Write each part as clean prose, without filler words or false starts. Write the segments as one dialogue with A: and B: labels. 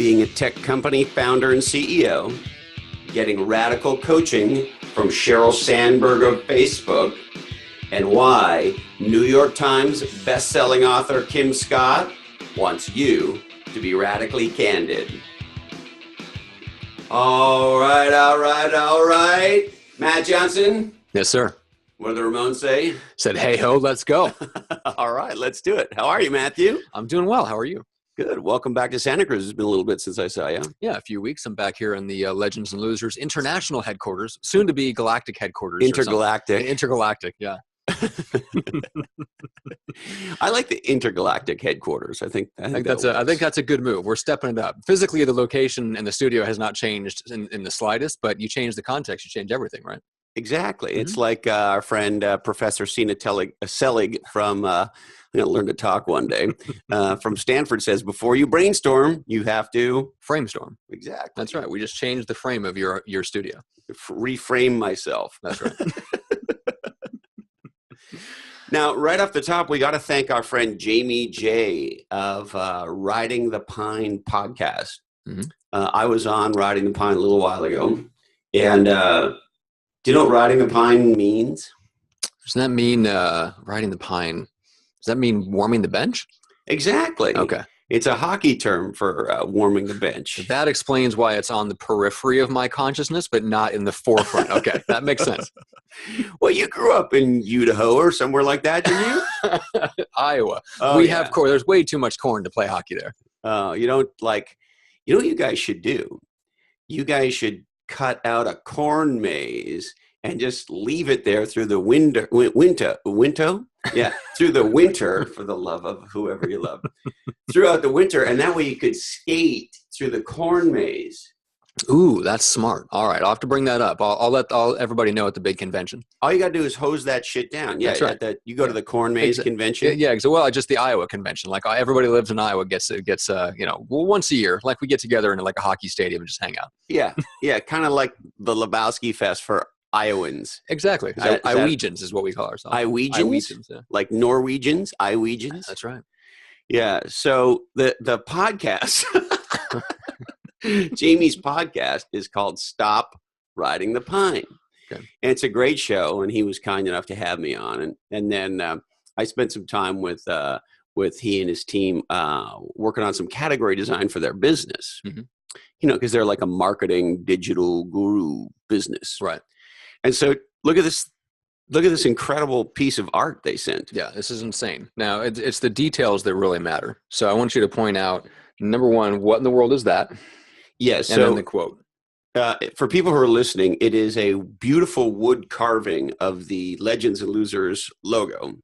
A: being a tech company founder and CEO, getting radical coaching from Sheryl Sandberg of Facebook, and why New York Times bestselling author Kim Scott wants you to be radically candid. All right. Matt Johnson?
B: Yes, sir.
A: What did the Ramones say?
B: Said, hey ho, let's go.
A: All right, let's do it. How are you, Matthew?
B: I'm doing well. How are you?
A: Good. Welcome back to Santa Cruz. It's been a little bit since I saw you.
B: Yeah, a few weeks. I'm back here in the Legends and Losers International headquarters, soon to be Galactic headquarters. Intergalactic, yeah.
A: I like the intergalactic headquarters. I think that's
B: a good move. We're stepping it up. Physically, the location and the studio has not changed in the slightest, but you change the context, you change everything, right?
A: Exactly. Mm-hmm. It's like our friend Professor Sina Selig from I'm going to learn to talk one day. From Stanford says, before you brainstorm, you have to
B: framestorm.
A: Exactly.
B: That's right. We just changed the frame of your studio.
A: Reframe myself.
B: That's right.
A: Now, right off the top, we got to thank our friend Jamie J of Riding the Pine podcast. Mm-hmm. I was on Riding the Pine a little while ago. And do you know what Riding the Pine means?
B: Doesn't that mean riding the pine? Does that mean warming the bench?
A: Exactly.
B: Okay.
A: It's a hockey term for warming the bench.
B: That explains why it's on the periphery of my consciousness, but not in the forefront. Okay, that makes sense.
A: Well, you grew up in Idaho or somewhere like that, didn't
B: you? Iowa. We have corn. There's way too much corn to play hockey there.
A: You don't like, you know what you guys should do? You guys should cut out a corn maze and just leave it there through the winter. Yeah, through the winter, for the love of whoever you love, throughout the winter, and that way you could skate through the corn maze.
B: Ooh, that's smart. All right, I'll have to bring that up. I'll let everybody know at the big convention.
A: All you got to do is hose that shit down. Yeah, that's right. You go to the corn maze convention.
B: Yeah, well, just the Iowa convention. Like everybody lives in Iowa gets once a year. Like we get together in like a hockey stadium and just hang out.
A: Yeah, kind of like the Lebowski Fest for Iowans.
B: Exactly. Iowegians is what we call ourselves.
A: Iowegians? Yeah. Like Norwegians? Iowegians?
B: That's right.
A: Yeah. So the podcast, Jamie's podcast is called Stop Riding the Pine. Okay. And it's a great show, and he was kind enough to have me on. And then I spent some time with he and his team working on some category design for their business. Mm-hmm. You know, because they're like a marketing digital guru business.
B: Right.
A: And so look at this incredible piece of art they sent.
B: Yeah, this is insane. Now, it's the details that really matter. So I want you to point out, number one, what in the world is that?
A: Yes.
B: And then the quote.
A: For people who are listening, it is a beautiful wood carving of the Legends and Losers logo.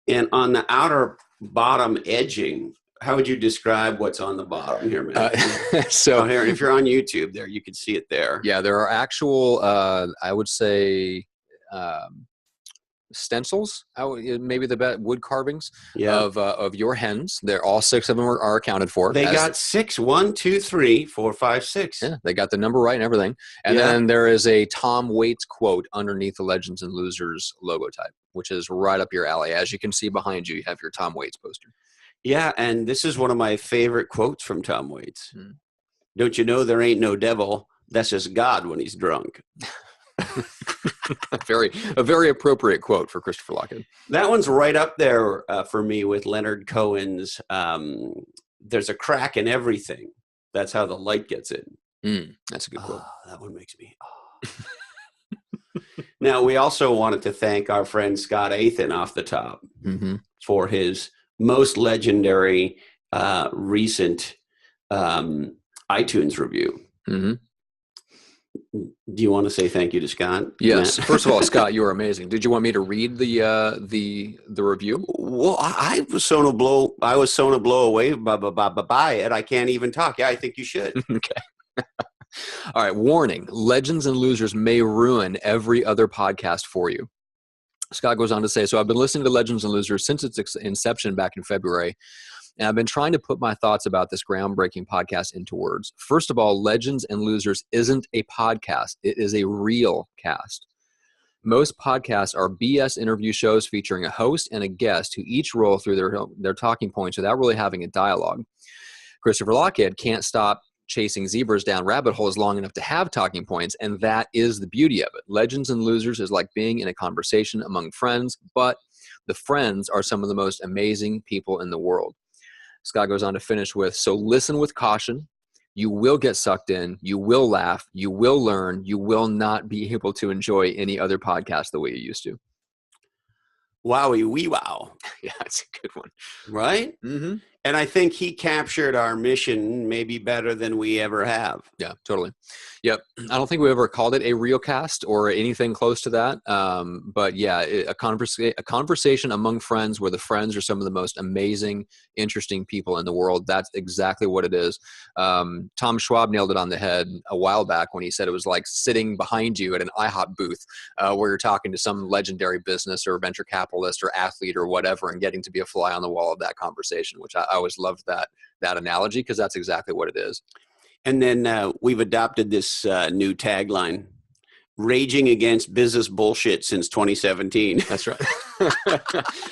A: And on the outer bottom edging, how would you describe what's on the bottom here, man? Here, if you're on YouTube, there you can see it there.
B: Yeah, there are actual, I would say, stencils. Maybe the best wood carvings of your hens. They're all 6 of them are accounted for.
A: They got 6. 1, 2, 3, 4, 5, 6.
B: Yeah, they got the number right and everything. And then there is a Tom Waits quote underneath the Legends and Losers logo type, which is right up your alley. As you can see behind you, you have your Tom Waits poster.
A: Yeah, and this is one of my favorite quotes from Tom Waits. Don't you know there ain't no devil? That's just God when he's drunk.
B: A very appropriate quote for Christopher Lochhead.
A: That one's right up there for me with Leonard Cohen's there's a crack in everything. That's how the light gets in.
B: That's a good quote.
A: That one makes me... Now, we also wanted to thank our friend Scott Athan off the top for his most legendary recent iTunes review. Mm-hmm. Do you want to say thank you to Scott?
B: Yes. First of all, Scott, you are amazing. Did you want me to read the review?
A: Well, I was so to blow away by it. I can't even talk. Yeah, I think you should.
B: Okay. All right. Warning: Legends and Losers may ruin every other podcast for you. Scott goes on to say, so I've been listening to Legends and Losers since its inception back in February, and I've been trying to put my thoughts about this groundbreaking podcast into words. First of all, Legends and Losers isn't a podcast. It is a real cast. Most podcasts are BS interview shows featuring a host and a guest who each roll through their talking points without really having a dialogue. Christopher Lochhead can't stop chasing zebras down rabbit holes long enough to have talking points, and that is the beauty of it. Legends and Losers is like being in a conversation among friends, but the friends are some of the most amazing people in the world. Scott goes on to finish with, so listen with caution. You will get sucked in. You will laugh. You will learn. You will not be able to enjoy any other podcast the way you used to.
A: Wowie wee wow.
B: Yeah, it's a good one.
A: Right?
B: Mm-hmm.
A: And I think he captured our mission maybe better than we ever have.
B: Yeah, totally. Yep. I don't think we ever called it a real cast or anything close to that. But yeah, a conversation among friends where the friends are some of the most amazing, interesting people in the world. That's exactly what it is. Tom Schwab nailed it on the head a while back when he said it was like sitting behind you at an IHOP booth where you're talking to some legendary business or venture capitalist or athlete or whatever and getting to be a fly on the wall of that conversation, which I always loved that analogy because that's exactly what it is.
A: And then we've adopted this new tagline, raging against business bullshit since 2017.
B: That's right.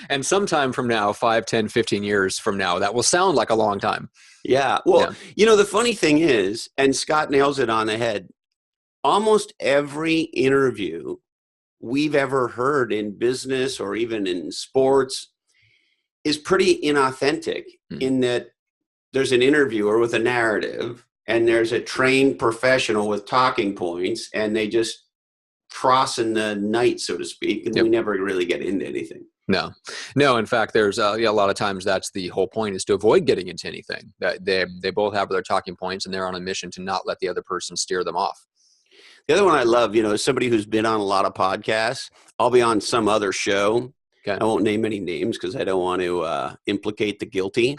B: And sometime from now, 5, 10, 15 years from now, that will sound like a long time.
A: Yeah. Well, the funny thing is, and Scott nails it on the head, almost every interview we've ever heard in business or even in sports is pretty inauthentic in that there's an interviewer with a narrative and there's a trained professional with talking points and they just cross in the night, so to speak, and we never really get into anything.
B: No. In fact, there's a lot of times that's the whole point, is to avoid getting into anything. They both have their talking points and they're on a mission to not let the other person steer them off.
A: The other one I love, as somebody who's been on a lot of podcasts, I'll be on some other show. Okay. I won't name any names because I don't want to implicate the guilty,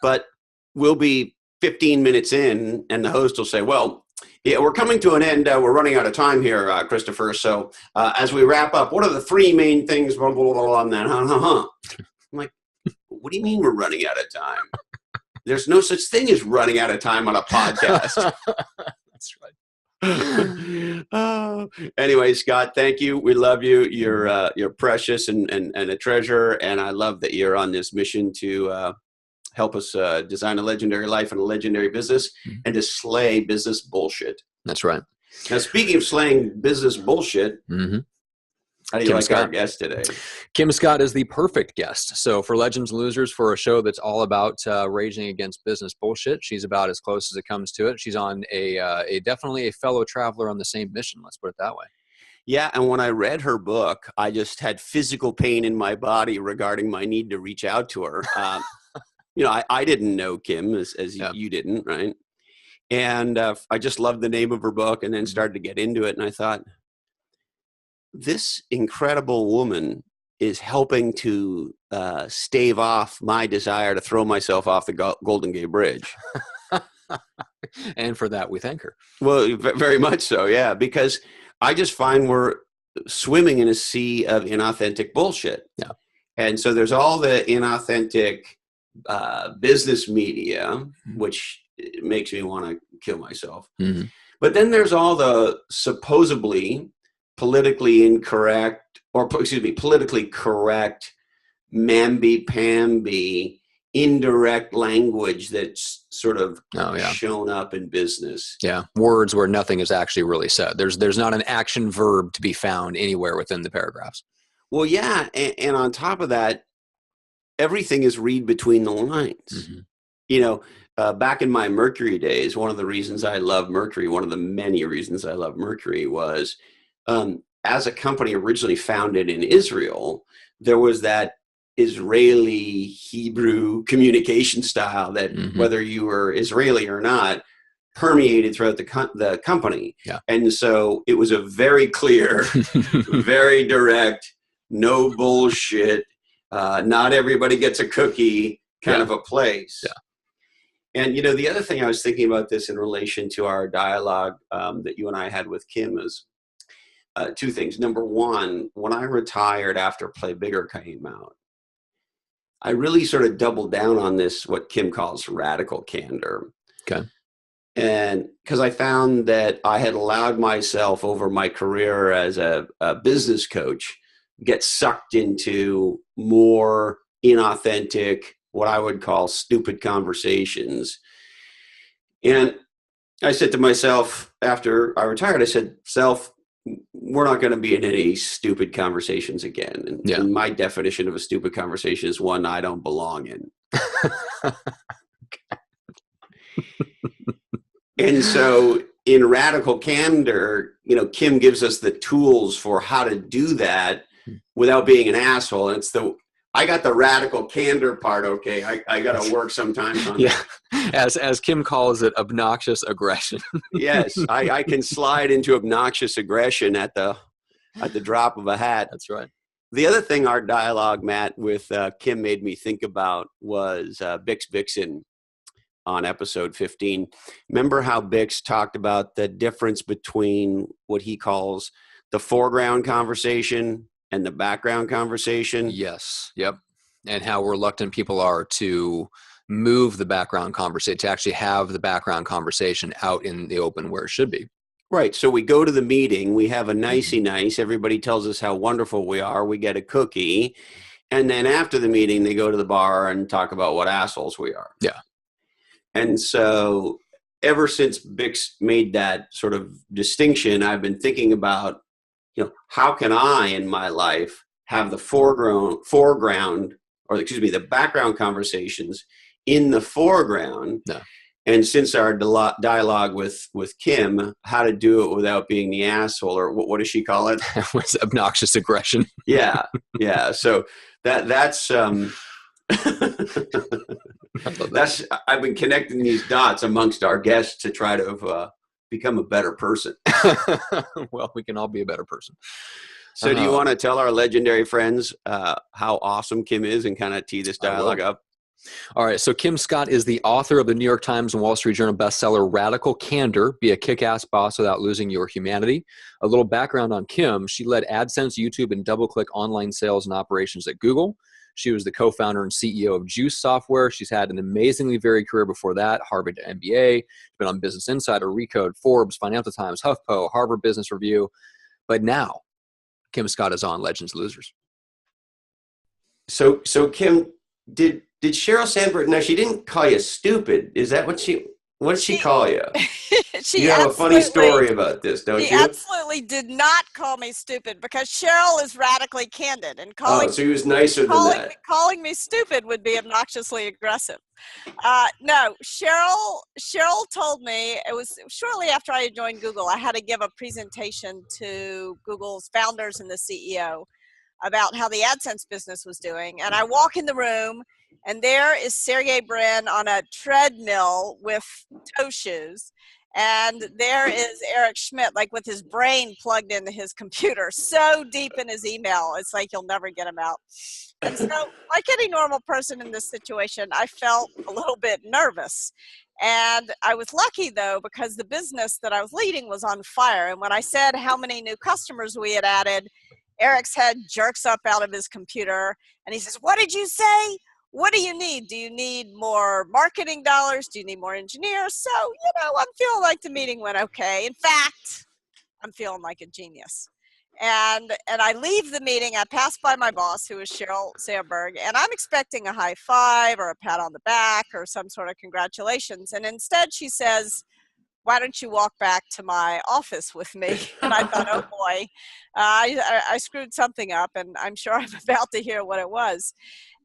A: but we'll be 15 minutes in and the host will say, well, yeah, we're coming to an end. We're running out of time here, Christopher. So as we wrap up, what are the three main things? Blah, blah, blah, blah, and then, I'm like, what do you mean we're running out of time? There's no such thing as running out of time on a podcast.
B: That's right.
A: Anyway, Scott, thank you. We love you. You're precious and a treasure. And I love that you're on this mission to help us design a legendary life and a legendary business and to slay business bullshit.
B: That's right.
A: Now, speaking of slaying business bullshit, how do you like our guest today?
B: Kim Scott is the perfect guest. So for Legends and Losers, for a show that's all about raging against business bullshit, she's about as close as it comes to it. She's on a definitely a fellow traveler on the same mission. Let's put it that way.
A: Yeah, and when I read her book, I just had physical pain in my body regarding my need to reach out to her. I didn't know Kim as you didn't, right? And I just loved the name of her book and then started to get into it. And I thought, this incredible woman is helping to stave off my desire to throw myself off the Golden Gate Bridge.
B: And for that, we thank her.
A: Well, very much so, yeah, because I just find we're swimming in a sea of inauthentic bullshit.
B: Yeah.
A: And so there's all the inauthentic business media, which makes me want to kill myself. But then there's all the supposedly politically incorrect, or politically correct, mamby-pamby, indirect language that's sort of shown up in business.
B: Yeah, words where nothing is actually really said. There's not an action verb to be found anywhere within the paragraphs.
A: Well, yeah, and on top of that, everything is read between the lines. Back in my Mercury days, one of the reasons I love Mercury, one of the many reasons I love Mercury was, as a company originally founded in Israel, there was that Israeli Hebrew communication style that whether you were Israeli or not permeated throughout the company. Yeah. And so it was a very clear, very direct, no bullshit, not everybody gets a cookie kind of a place. Yeah. And, the other thing I was thinking about this in relation to our dialogue that you and I had with Kim is two things. Number one, when I retired after Play Bigger came out, I really sort of doubled down on this, what Kim calls radical candor.
B: Okay.
A: And because I found that I had allowed myself over my career as a business coach get sucked into more inauthentic, what I would call stupid conversations. And I said to myself after I retired, I said, "Self, we're not going to be in any stupid conversations again." And my definition of a stupid conversation is one I don't belong in. And so in Radical Candor, Kim gives us the tools for how to do that without being an asshole. And I got the radical candor part. Okay. I got to work sometimes on that.
B: As Kim calls it, obnoxious aggression.
A: Yes. I can slide into obnoxious aggression at the drop of a hat.
B: That's right.
A: The other thing our dialogue, Matt, with Kim made me think about was Bix Bixen on episode 15. Remember how Bix talked about the difference between what he calls the foreground conversation and the background conversation?
B: Yes. Yep. And how reluctant people are to move the background conversation, to actually have the background conversation out in the open where it should be.
A: Right. So we go to the meeting, we have a nicey nice, everybody tells us how wonderful we are, we get a cookie, and then after the meeting, they go to the bar and talk about what assholes we are.
B: Yeah.
A: And so ever since Bix made that sort of distinction, I've been thinking about, how can I in my life have the the background conversations in the foreground.
B: No.
A: And since our dialogue with Kim, how to do it without being the asshole, or what does she call it?
B: What's obnoxious aggression?
A: Yeah. So that's I've been connecting these dots amongst our guests to try to become a better person.
B: Well, we can all be a better person.
A: So do you want to tell our legendary friends how awesome Kim is and kind of tee this dialogue up?
B: All right. So Kim Scott is the author of the New York Times and Wall Street Journal bestseller, Radical Candor, Be a Kick-Ass Boss Without Losing Your Humanity. A little background on Kim. She led AdSense, YouTube, and DoubleClick online sales and operations at Google. She was the co-founder and CEO of Juice Software. She's had an amazingly varied career before that, Harvard MBA. She's been on Business Insider, Recode, Forbes, Financial Times, HuffPo, Harvard Business Review. But now, Kim Scott is on Legends Losers.
A: So Kim, did Sheryl Sandberg, now she didn't call you stupid. Is that what did she call you? You have a funny story about this, don't you?
C: She absolutely did not call me stupid because Sheryl is radically candid. And
A: so he was nicer than that.
C: Calling me stupid would be obnoxiously aggressive. No, Sheryl told me, it was shortly after I had joined Google, I had to give a presentation to Google's founders and the CEO about how the AdSense business was doing. And I walk in the room, and there is Sergey Brin on a treadmill with toe shoes. And there is Eric Schmidt, like with his brain plugged into his computer, so deep in his email, it's like you'll never get him out. And so, like any normal person in this situation, I felt a little bit nervous. And I was lucky, though, because the business that I was leading was on fire. And when I said how many new customers we had added, Eric's head jerks up out of his computer, and he says, "What did you say? What do you need? Do you need more marketing dollars? Do you need more engineers?" So, I'm feeling like the meeting went okay. In fact, I'm feeling like a genius. And I leave the meeting. I pass by my boss, who is Sheryl Sandberg, and I'm expecting a high five or a pat on the back or some sort of congratulations. And instead she says, "Why don't you walk back to my office with me?" And I thought, oh boy, I screwed something up, and I'm sure I'm about to hear what it was.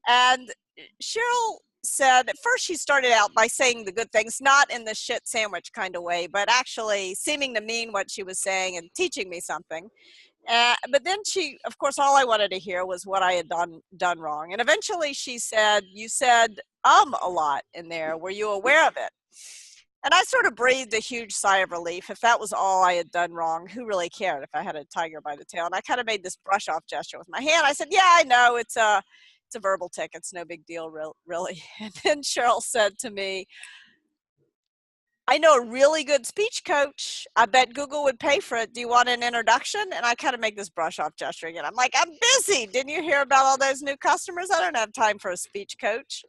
C: And Sheryl said, at first she started out by saying the good things, not in the shit sandwich kind of way, but actually seeming to mean what she was saying and teaching me something. But then she, of course, all I wanted to hear was what I had done wrong. And eventually she said, "You said a lot in there. Were you aware of it?" And I sort of breathed a huge sigh of relief. If that was all I had done wrong, who really cared if I had a tiger by the tail? And I kind of made this brush off gesture with my hand. I said, "Yeah, I know. It's a verbal tick. It's no big deal, really." And then Sheryl said to me, "I know a really good speech coach. I bet Google would pay for it. Do you want an introduction?" And I kind of make this brush off gesture again. I'm like, "I'm busy. Didn't you hear about all those new customers? I don't have time for a speech coach."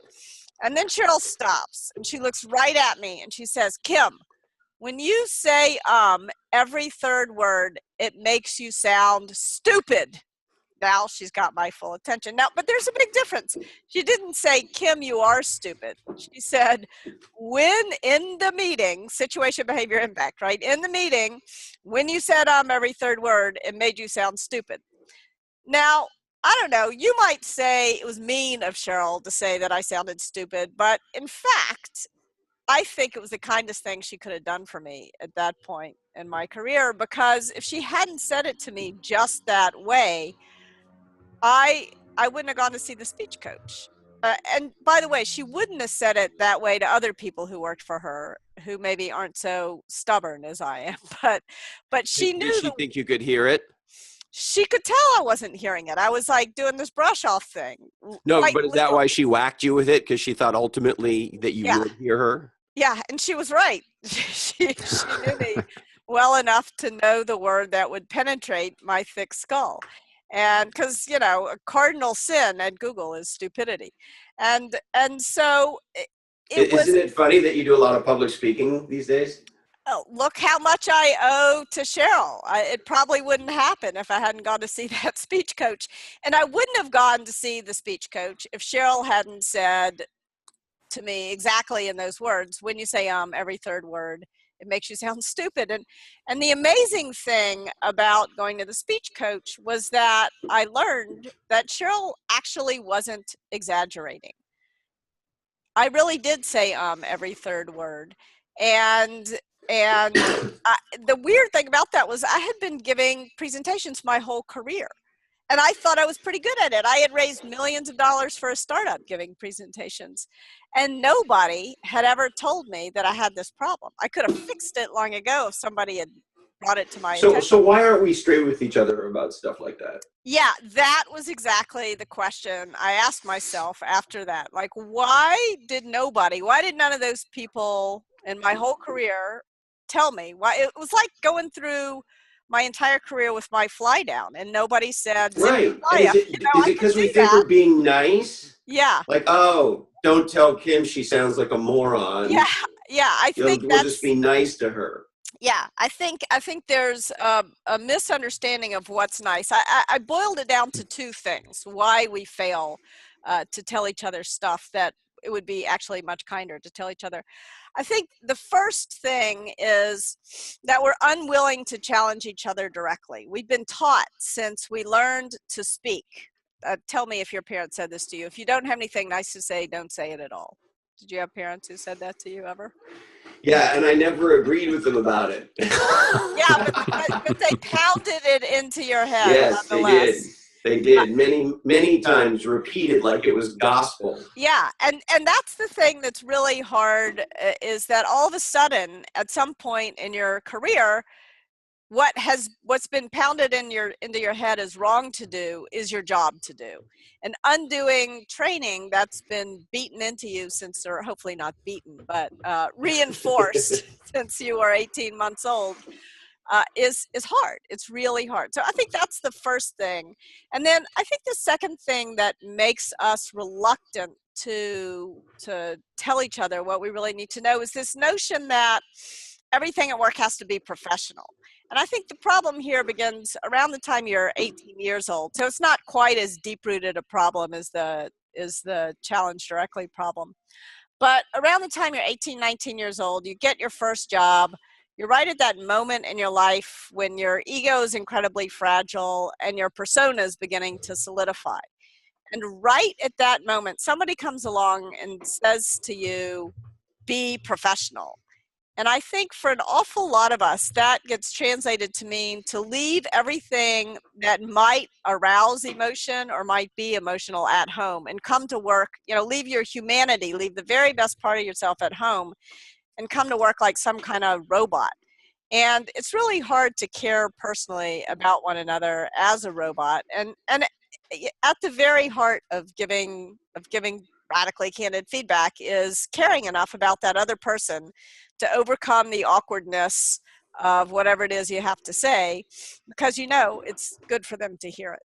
C: And then Sheryl stops and she looks right at me and she says, "Kim, when you say every third word, it makes you sound stupid." now she's got my full attention. Now, but there's a big difference. She didn't say, Kim, you are stupid. She said, when in the meeting, situation, behavior, impact, right? In the meeting, when you said every third word, it made you sound stupid. Now, I don't know, you might say it was mean of Sheryl to say that I sounded stupid, but in fact, I think it was the kindest thing she could have done for me at that point in my career, because if she hadn't said it to me just that way, I wouldn't have gone to see the speech coach. And by the way, she wouldn't have said it that way to other people who worked for her, who maybe aren't so stubborn as I am. But she
A: Did
C: knew
A: she think you could hear it?
C: she could tell I wasn't hearing it. I was like doing this brush off thing.
A: No,
C: Quite
A: but is that why she whacked you with it? Because she thought ultimately that you
C: Yeah.
A: would hear her?
C: Yeah, and she was right. She knew me well enough to know the word that would penetrate my thick skull. And because, a cardinal sin at Google is stupidity. And so it was,
A: Isn't it funny that you do a lot of public speaking these days?
C: oh, look how much I owe to Sheryl. It probably wouldn't happen if I hadn't gone to see that speech coach. And I wouldn't have gone to see the speech coach if Sheryl hadn't said to me exactly in those words, when you say every third word, it makes you sound stupid. And the amazing thing about going to the speech coach was that I learned that Sheryl actually wasn't exaggerating. I really did say every third word. And the weird thing about that was I had been giving presentations my whole career. And I thought I was pretty good at it. I had raised millions of dollars for a startup giving presentations. And nobody had ever told me that I had this problem. I could have fixed it long ago if somebody had brought it to my attention.
A: So why aren't we straight with each other about stuff like that?
C: Yeah, that was exactly the question I asked myself after that. Like, why did none of those people in my whole career tell me? Why? It was like going through my entire career with my fly down, and nobody said, zip
A: Right.
C: your fly
A: And
C: up.
A: is it because we think we're being nice?
C: Yeah.
A: Like, oh, don't tell Kim she sounds like a moron.
C: Yeah. I think
A: we'll just be nice to her.
C: Yeah, I think there's a misunderstanding of what's nice. I boiled it down to two things: why we fail to tell each other stuff that it would be actually much kinder to tell each other. I think the first thing is that we're unwilling to challenge each other directly. We've been taught since we learned to speak. Tell me if your parents said this to you. If you don't have anything nice to say, don't say it at all. Did you have parents who said that to you ever?
A: Yeah, and I never agreed with them about it.
C: Yeah, but they pounded it into your head.
A: Yes, they did. They did many times, repeated like it was gospel.
C: Yeah, and that's the thing that's really hard, is that all of a sudden, at some point in your career, what's been pounded into your head is wrong to do is your job to do. And undoing training that's been beaten into you since, or hopefully not beaten, but reinforced since you were 18 months old, is hard. It's really hard. So I think that's the first thing. And then I think the second thing that makes us reluctant to tell each other what we really need to know is this notion that everything at work has to be professional. And I think the problem here begins around the time you're 18 years old. So it's not quite as deep-rooted a problem as the challenge directly problem. But around the time you're 18, 19 years old, you get your first job. You're right at that moment in your life when your ego is incredibly fragile and your persona is beginning to solidify. And right at that moment, somebody comes along and says to you, be professional. And I think for an awful lot of us, that gets translated to mean to leave everything that might arouse emotion or might be emotional at home and come to work, leave your humanity, leave the very best part of yourself at home and come to work like some kind of robot. And it's really hard to care personally about one another as a robot. And at the very heart of giving radically candid feedback is caring enough about that other person to overcome the awkwardness of whatever it is you have to say, because it's good for them to hear it.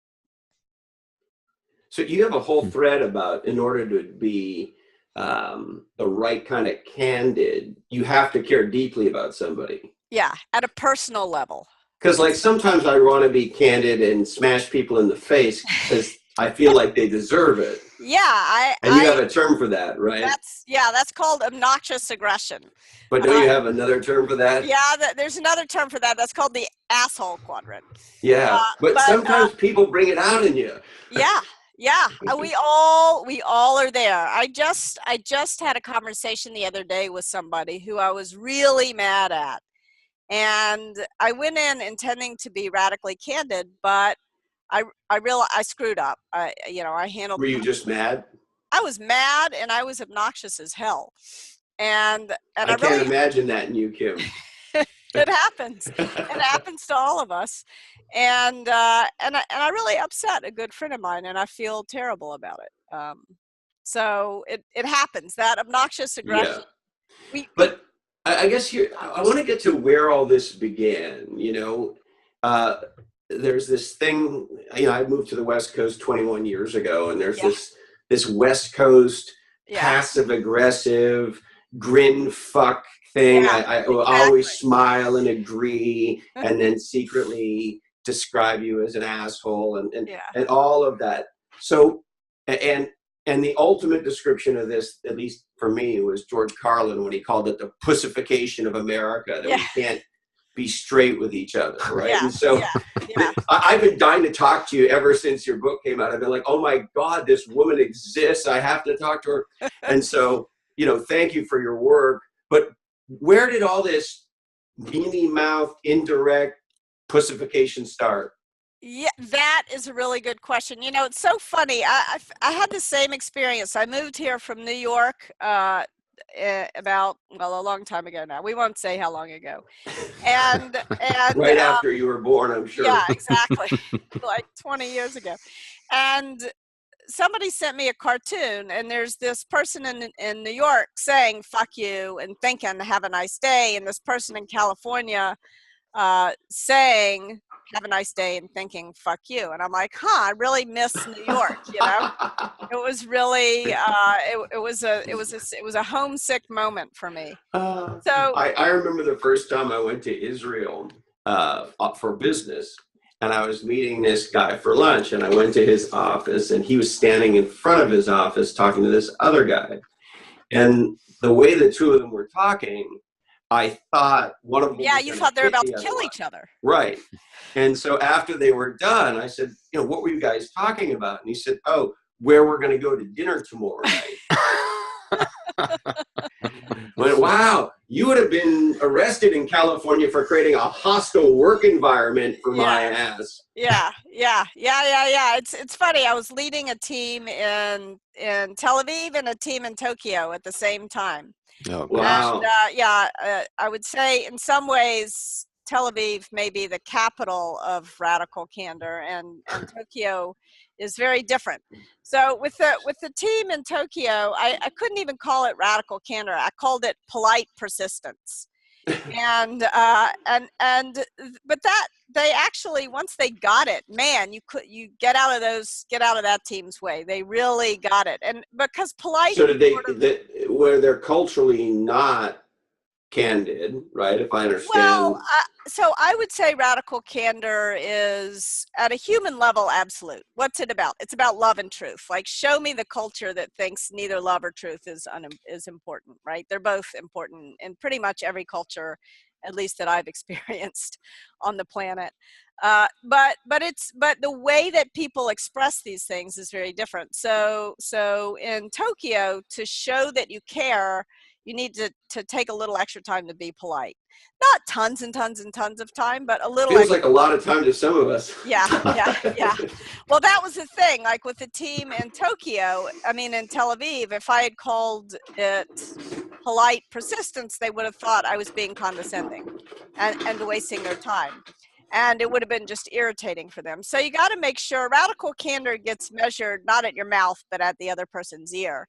A: So you have a whole thread about, in order to be the right kind of candid, you have to care deeply about somebody.
C: Yeah, at a personal level.
A: Because like sometimes I want to be candid and smash people in the face because I feel like they deserve it.
C: Yeah,
A: And you have a term for that, right?
C: that's called obnoxious aggression.
A: But don't you have another term for that?
C: Yeah, there's another term for that. That's called the asshole quadrant.
A: Yeah, but sometimes people bring it out in you.
C: Yeah, yeah. We all are there. I just had a conversation the other day with somebody who I was really mad at, and I went in intending to be radically candid, but I realized I screwed up. I handled.
A: Were you just mad?
C: I was mad and I was obnoxious as hell, and
A: I can't imagine that in you, Kim.
C: It happens. It happens to all of us, and I really upset a good friend of mine, and I feel terrible about it. So it happens. That obnoxious aggression.
A: Yeah. But I guess here I want to get to where all this began. There's this thing. I moved to the West Coast 21 years ago, and there's this West Coast passive aggressive grin fuck thing. I will always smile and agree, and then secretly describe you as an asshole, and all of that. So, and the ultimate description of this, at least for me, was George Carlin when he called it the pussification of America, that we can't be straight with each other, right? And so I've been dying to talk to you ever since your book came out. I've been like, oh my God, this woman exists. I have to talk to her. And so, thank you for your work. But where did all this mealy mouth, indirect pussification start?
C: Yeah, that is a really good question. It's so funny. I had the same experience. I moved here from New York about a long time ago now. We won't say how long ago. And
A: right after you were born, I'm sure.
C: Yeah, exactly. Like 20 years ago. And somebody sent me a cartoon, and there's this person in New York saying "fuck you" and thinking "have a nice day," and this person in California saying "have a nice day" and thinking "fuck you." And I'm like, I really miss New York. It was really it was a homesick moment for me. So
A: I remember the first time I went to Israel for business. And I was meeting this guy for lunch, and I went to his office, and he was standing in front of his office talking to this other guy. And the way the two of them were talking, I thought one of them.
C: Yeah, you thought they were about to kill each other.
A: Right. And so after they were done, I said, what were you guys talking about? And he said, oh, where we're going to go to dinner tomorrow night. Went, wow, you would have been arrested in California for creating a hostile work environment for my ass.
C: Yeah. It's funny. I was leading a team in Tel Aviv and a team in Tokyo at the same time.
B: Oh,
A: wow.
C: And I would say in some ways Tel Aviv may be the capital of radical candor, and Tokyo is very different. So with the team in Tokyo, I couldn't even call it radical candor. I called it polite persistence. but that they actually, once they got it, man, you get out of that team's way. They really got it. And because polite.
A: So where they're culturally not candid, right? If I understand.
C: Well, so I would say radical candor is at a human level absolute. What's it about? It's about love and truth. Like, show me the culture that thinks neither love or truth is important, right? They're both important in pretty much every culture, at least that I've experienced on the planet. But the way that people express these things is very different. So in Tokyo, to show that you care, you need to take a little extra time to be polite. Not tons and tons and tons of time, but a little.
A: Feels like a lot of time to some of us.
C: Yeah. Well, that was the thing. Like with the team in in Tel Aviv, if I had called it polite persistence, they would have thought I was being condescending and wasting their time. And it would have been just irritating for them. So you got to make sure radical candor gets measured not at your mouth, but at the other person's ear.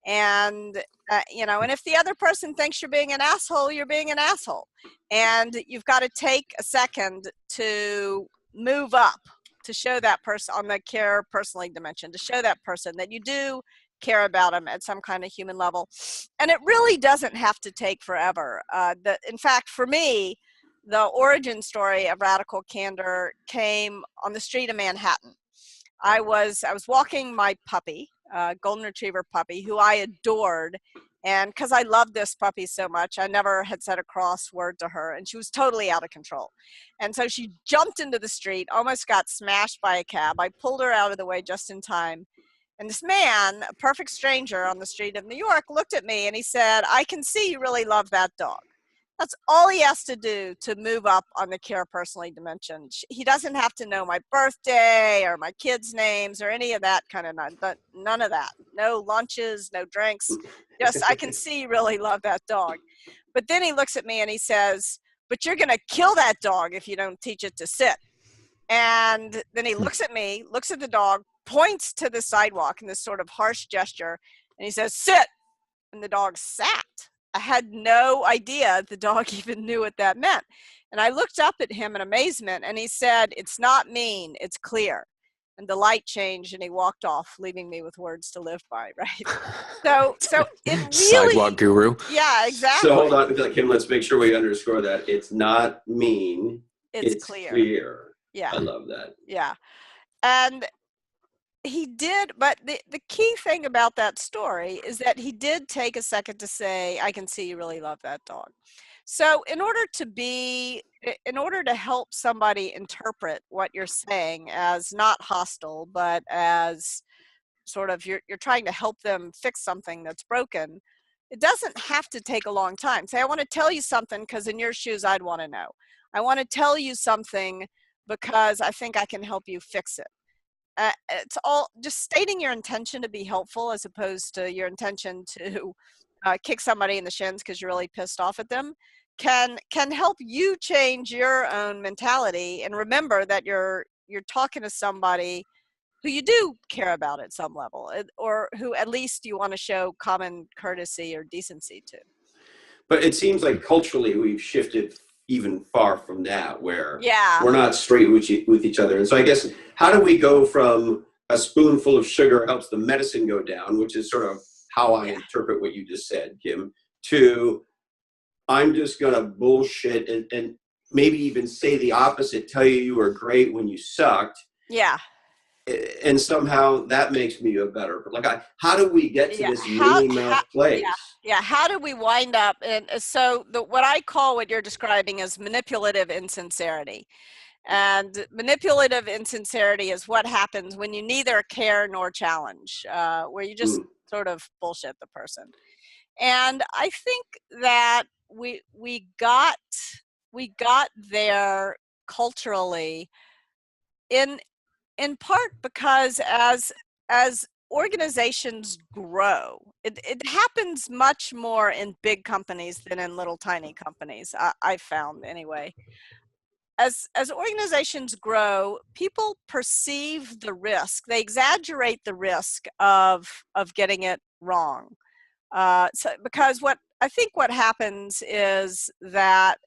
C: And, and if the other person thinks you're being an asshole, you're being an asshole. And you've got to take a second to move up, to show that person on the care personally dimension, to show that person that you do care about them at some kind of human level. And it really doesn't have to take forever. In fact, for me, the origin story of Radical Candor came on the street of Manhattan. I was walking my puppy, golden retriever puppy, who I adored. And because I loved this puppy so much, I never had said a cross word to her, and she was totally out of control. And so she jumped into the street, almost got smashed by a cab. I pulled her out of the way just in time. And this man, a perfect stranger on the street of New York, looked at me and he said, "I can see you really love that dog." That's all he has to do to move up on the care personally dimension. He doesn't have to know my birthday or my kids' names or any of that kind of none of that. No lunches, no drinks. Just, I can see you really love that dog. But then he looks at me and he says, "But you're going to kill that dog if you don't teach it to sit." And then he looks at me, looks at the dog, points to the sidewalk in this sort of harsh gesture, and he says, "Sit." And the dog sat. I had no idea the dog even knew what that meant. And I looked up at him in amazement, and he said, "It's not mean, it's clear." And the light changed, and he walked off, leaving me with words to live by, right? So it really...
B: Sidewalk guru.
C: Yeah, exactly.
A: So hold on, Kim, let's make sure we underscore that. It's not mean, it's clear.
C: Yeah.
A: I love that.
C: Yeah. And he did, but the key thing about that story is that he did take a second to say, "I can see you really love that dog." So in order to help somebody interpret what you're saying as not hostile, but as sort of you're trying to help them fix something that's broken, it doesn't have to take a long time. Say, "I want to tell you something because in your shoes, I'd want to know. I want to tell you something because I think I can help you fix it." It's all just stating your intention to be helpful as opposed to your intention to kick somebody in the shins because you're really pissed off at them can help you change your own mentality and remember that you're talking to somebody who you do care about at some level, or who at least you want to show common courtesy or decency to.
A: But it seems like culturally we've shifted even far from that, where
C: Yeah.
A: we're not straight with each other. And so I guess, how do we go from a spoonful of sugar helps the medicine go down, which is sort of how I interpret what you just said, Kim, to I'm just going to bullshit and maybe even say the opposite, tell you were great when you sucked.
C: Yeah.
A: And somehow that makes me a better, how do we get to this Minnie Mouse place?
C: Yeah. How do we wind up? And so what I call what you're describing is manipulative insincerity. And manipulative insincerity is what happens when you neither care nor challenge, where you just sort of bullshit the person. And I think that we got there culturally in part because as organizations grow, it happens much more in big companies than in little tiny companies. I've found anyway. As organizations grow, people perceive the risk. They exaggerate the risk of getting it wrong. So because what happens is that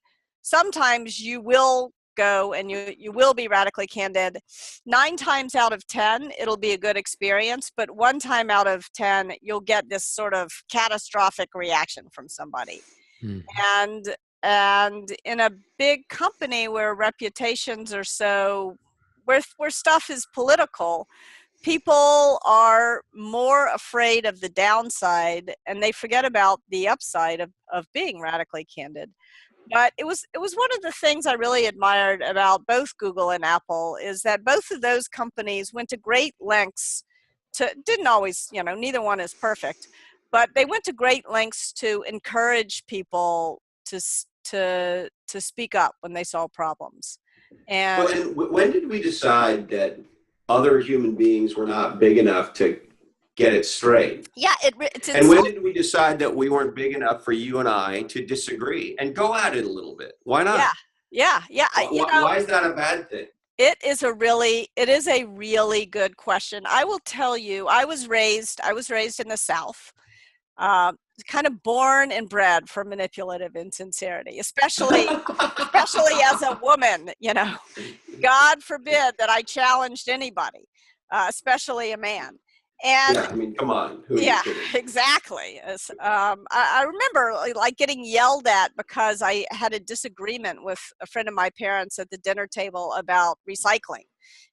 C: sometimes you will go and you will be radically candid. 9 times out of 10, it'll be a good experience, but 1 time out of 10, you'll get this sort of catastrophic reaction from somebody. And in a big company where reputations are so, where stuff is political, people are more afraid of the downside and they forget about the upside of being radically candid. But it was one of the things I really admired about both Google and Apple is that both of those companies went to great lengths to, didn't always, neither one is perfect, but they went to great lengths to encourage people to speak up when they saw problems. And
A: when did we decide that other human beings were not big enough to get it straight?
C: Yeah, it's
A: and when did we decide that we weren't big enough for you and I to disagree and go at it a little bit? Why not?
C: Yeah.
A: Why is that a bad thing?
C: It is a really good question. I will tell you, I was raised in the South, kind of born and bred for manipulative insincerity, especially as a woman. God forbid that I challenged anybody, especially a man. And
A: Yeah, I mean, come on, who are you
C: yeah,
A: kidding?
C: exactly. I remember like getting yelled at because I had a disagreement with a friend of my parents at the dinner table about recycling.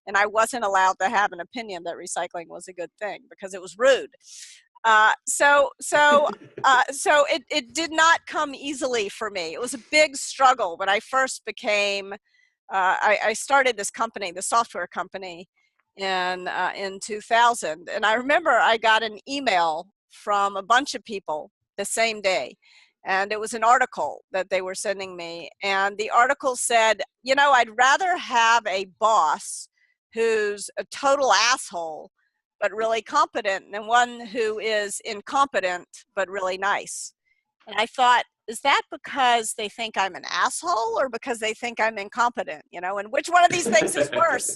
C: And I wasn't allowed to have an opinion that recycling was a good thing because it was rude. So it did not come easily for me. It was a big struggle when I first became. I started this company, the software company, in 2000, and I remember I got an email from a bunch of people the same day, and it was an article that they were sending me, and the article said, I'd rather have a boss who's a total asshole but really competent than one who is incompetent but really nice. And I thought, is that because they think I'm an asshole or because they think I'm incompetent? And which one of these things is worse?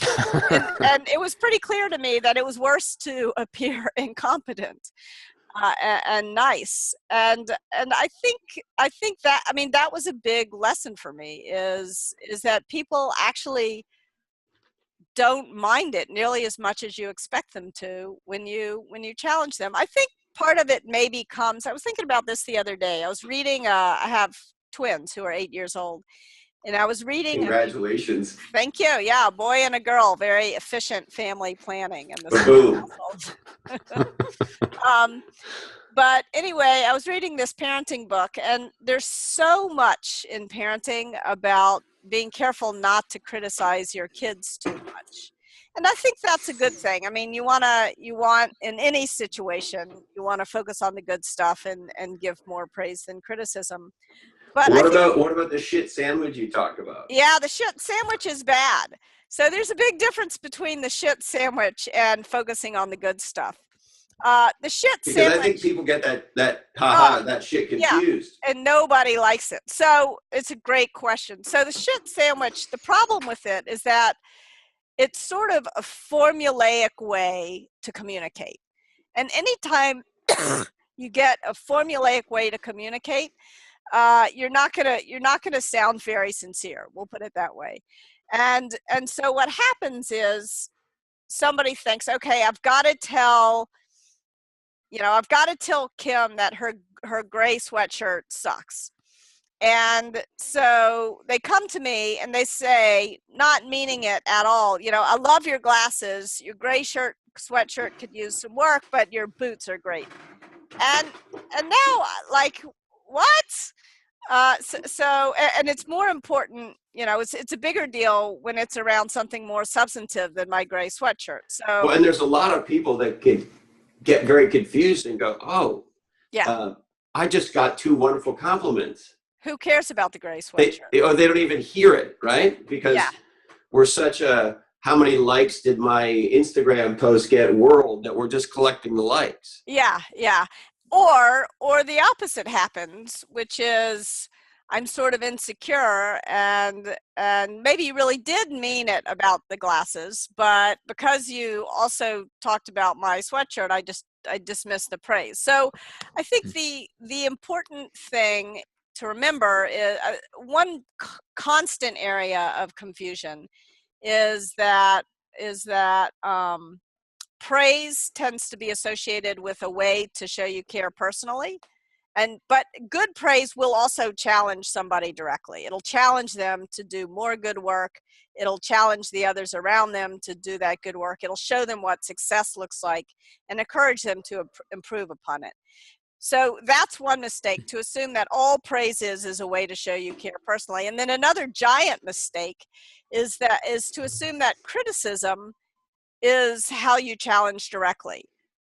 C: And it was pretty clear to me that it was worse to appear incompetent and nice. And I think that, I mean, that was a big lesson for me, is that people actually don't mind it nearly as much as you expect them to when you challenge them. I think part of it maybe comes, I was thinking about this the other day. I was reading, I have twins who are 8 years old, and I was reading.
A: Congratulations.
C: Thank you. Yeah, a boy and a girl, very efficient family planning in the
A: Boom.
C: household. But anyway, I was reading this parenting book, and there's so much in parenting about being careful not to criticize your kids too much. And I think that's a good thing. I mean, you want in any situation, you want to focus on the good stuff and give more praise than criticism. But I think,
A: What about the shit sandwich you talked about?
C: yeah, the shit sandwich is bad. So there's a big difference between the shit sandwich and focusing on the good stuff. The shit
A: Because
C: sandwich.
A: I think people get that shit confused.
C: Yeah, and nobody likes it. So it's a great question. So the shit sandwich, the problem with it is that it's sort of a formulaic way to communicate. And anytime you get a formulaic way to communicate, you're not gonna sound very sincere. We'll put it that way. And so what happens is somebody thinks, okay, I've got to tell Kim that her gray sweatshirt sucks. And so they come to me and they say, not meaning it at all, I love your glasses. Your gray sweatshirt could use some work, but your boots are great. And now, like, what? And it's more important, it's a bigger deal when it's around something more substantive than my gray sweatshirt. So,
A: well, and there's a lot of people that can get very confused and go, oh,
C: yeah,
A: I just got 2 wonderful compliments.
C: Who cares about the gray sweatshirt?
A: They don't even hear it, right? Because we're such a, how many likes did my Instagram post get world, that we're just collecting the likes.
C: Yeah. Or the opposite happens, which is I'm sort of insecure, and maybe you really did mean it about the glasses, but because you also talked about my sweatshirt, I dismissed the praise. So I think the important thing to remember is one constant area of confusion is that praise tends to be associated with a way to show you care personally. But good praise will also challenge somebody directly. It'll challenge them to do more good work. It'll challenge the others around them to do that good work. It'll show them what success looks like and encourage them to improve upon it. So that's one mistake, to assume that all praise is a way to show you care personally. And then another giant mistake is to assume that criticism is how you challenge directly.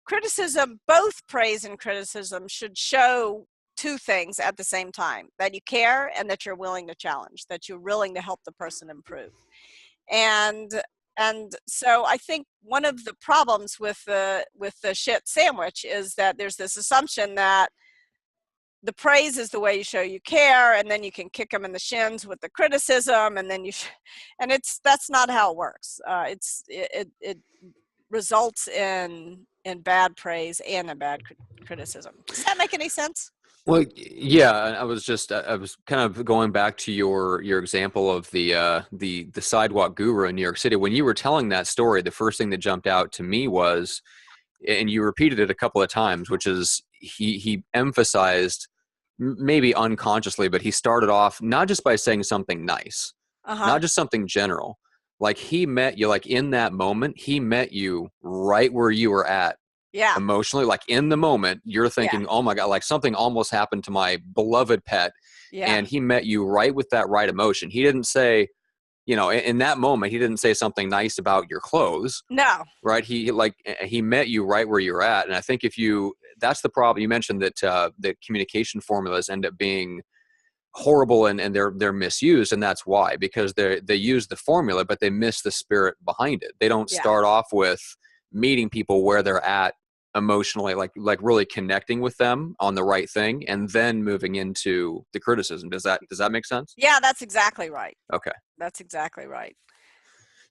C: Criticism, both praise and criticism, should show 2 things at the same time: that you care and that you're willing to challenge, that you're willing to help the person improve. And so I think one of the problems with the shit sandwich is that there's this assumption that the praise is the way you show you care, and then you can kick them in the shins with the criticism, and then and that's not how it works. It results in bad praise and a bad criticism. Does that make any sense?
B: Well, yeah, I was kind of going back to your example of the sidewalk guru in New York City. When you were telling that story, the first thing that jumped out to me was and you repeated it a couple of times, which is he emphasized, maybe unconsciously, but he started off not just by saying something nice,
C: Uh-huh.
B: not just something general. Like he met you, like in that moment, he met you right where you were at
C: Yeah.
B: emotionally. Like in the moment, you're
C: Yeah.
B: thinking, oh my God, like something almost happened to my beloved pet.
C: Yeah.
B: And he met you right with that right emotion. He didn't say, in that moment, he didn't say something nice about your clothes,
C: No.
B: right? He met you right where you're at. And I think that's the problem. You mentioned that that communication formulas end up being horrible, and they're misused, and that's why, because they use the formula but they miss the spirit behind it. They don't
C: Yeah.
B: start off with meeting people where they're at emotionally, like really connecting with them on the right thing, and then moving into the criticism. Does that make sense?
C: Yeah, that's exactly right.
B: Okay.
C: That's exactly right.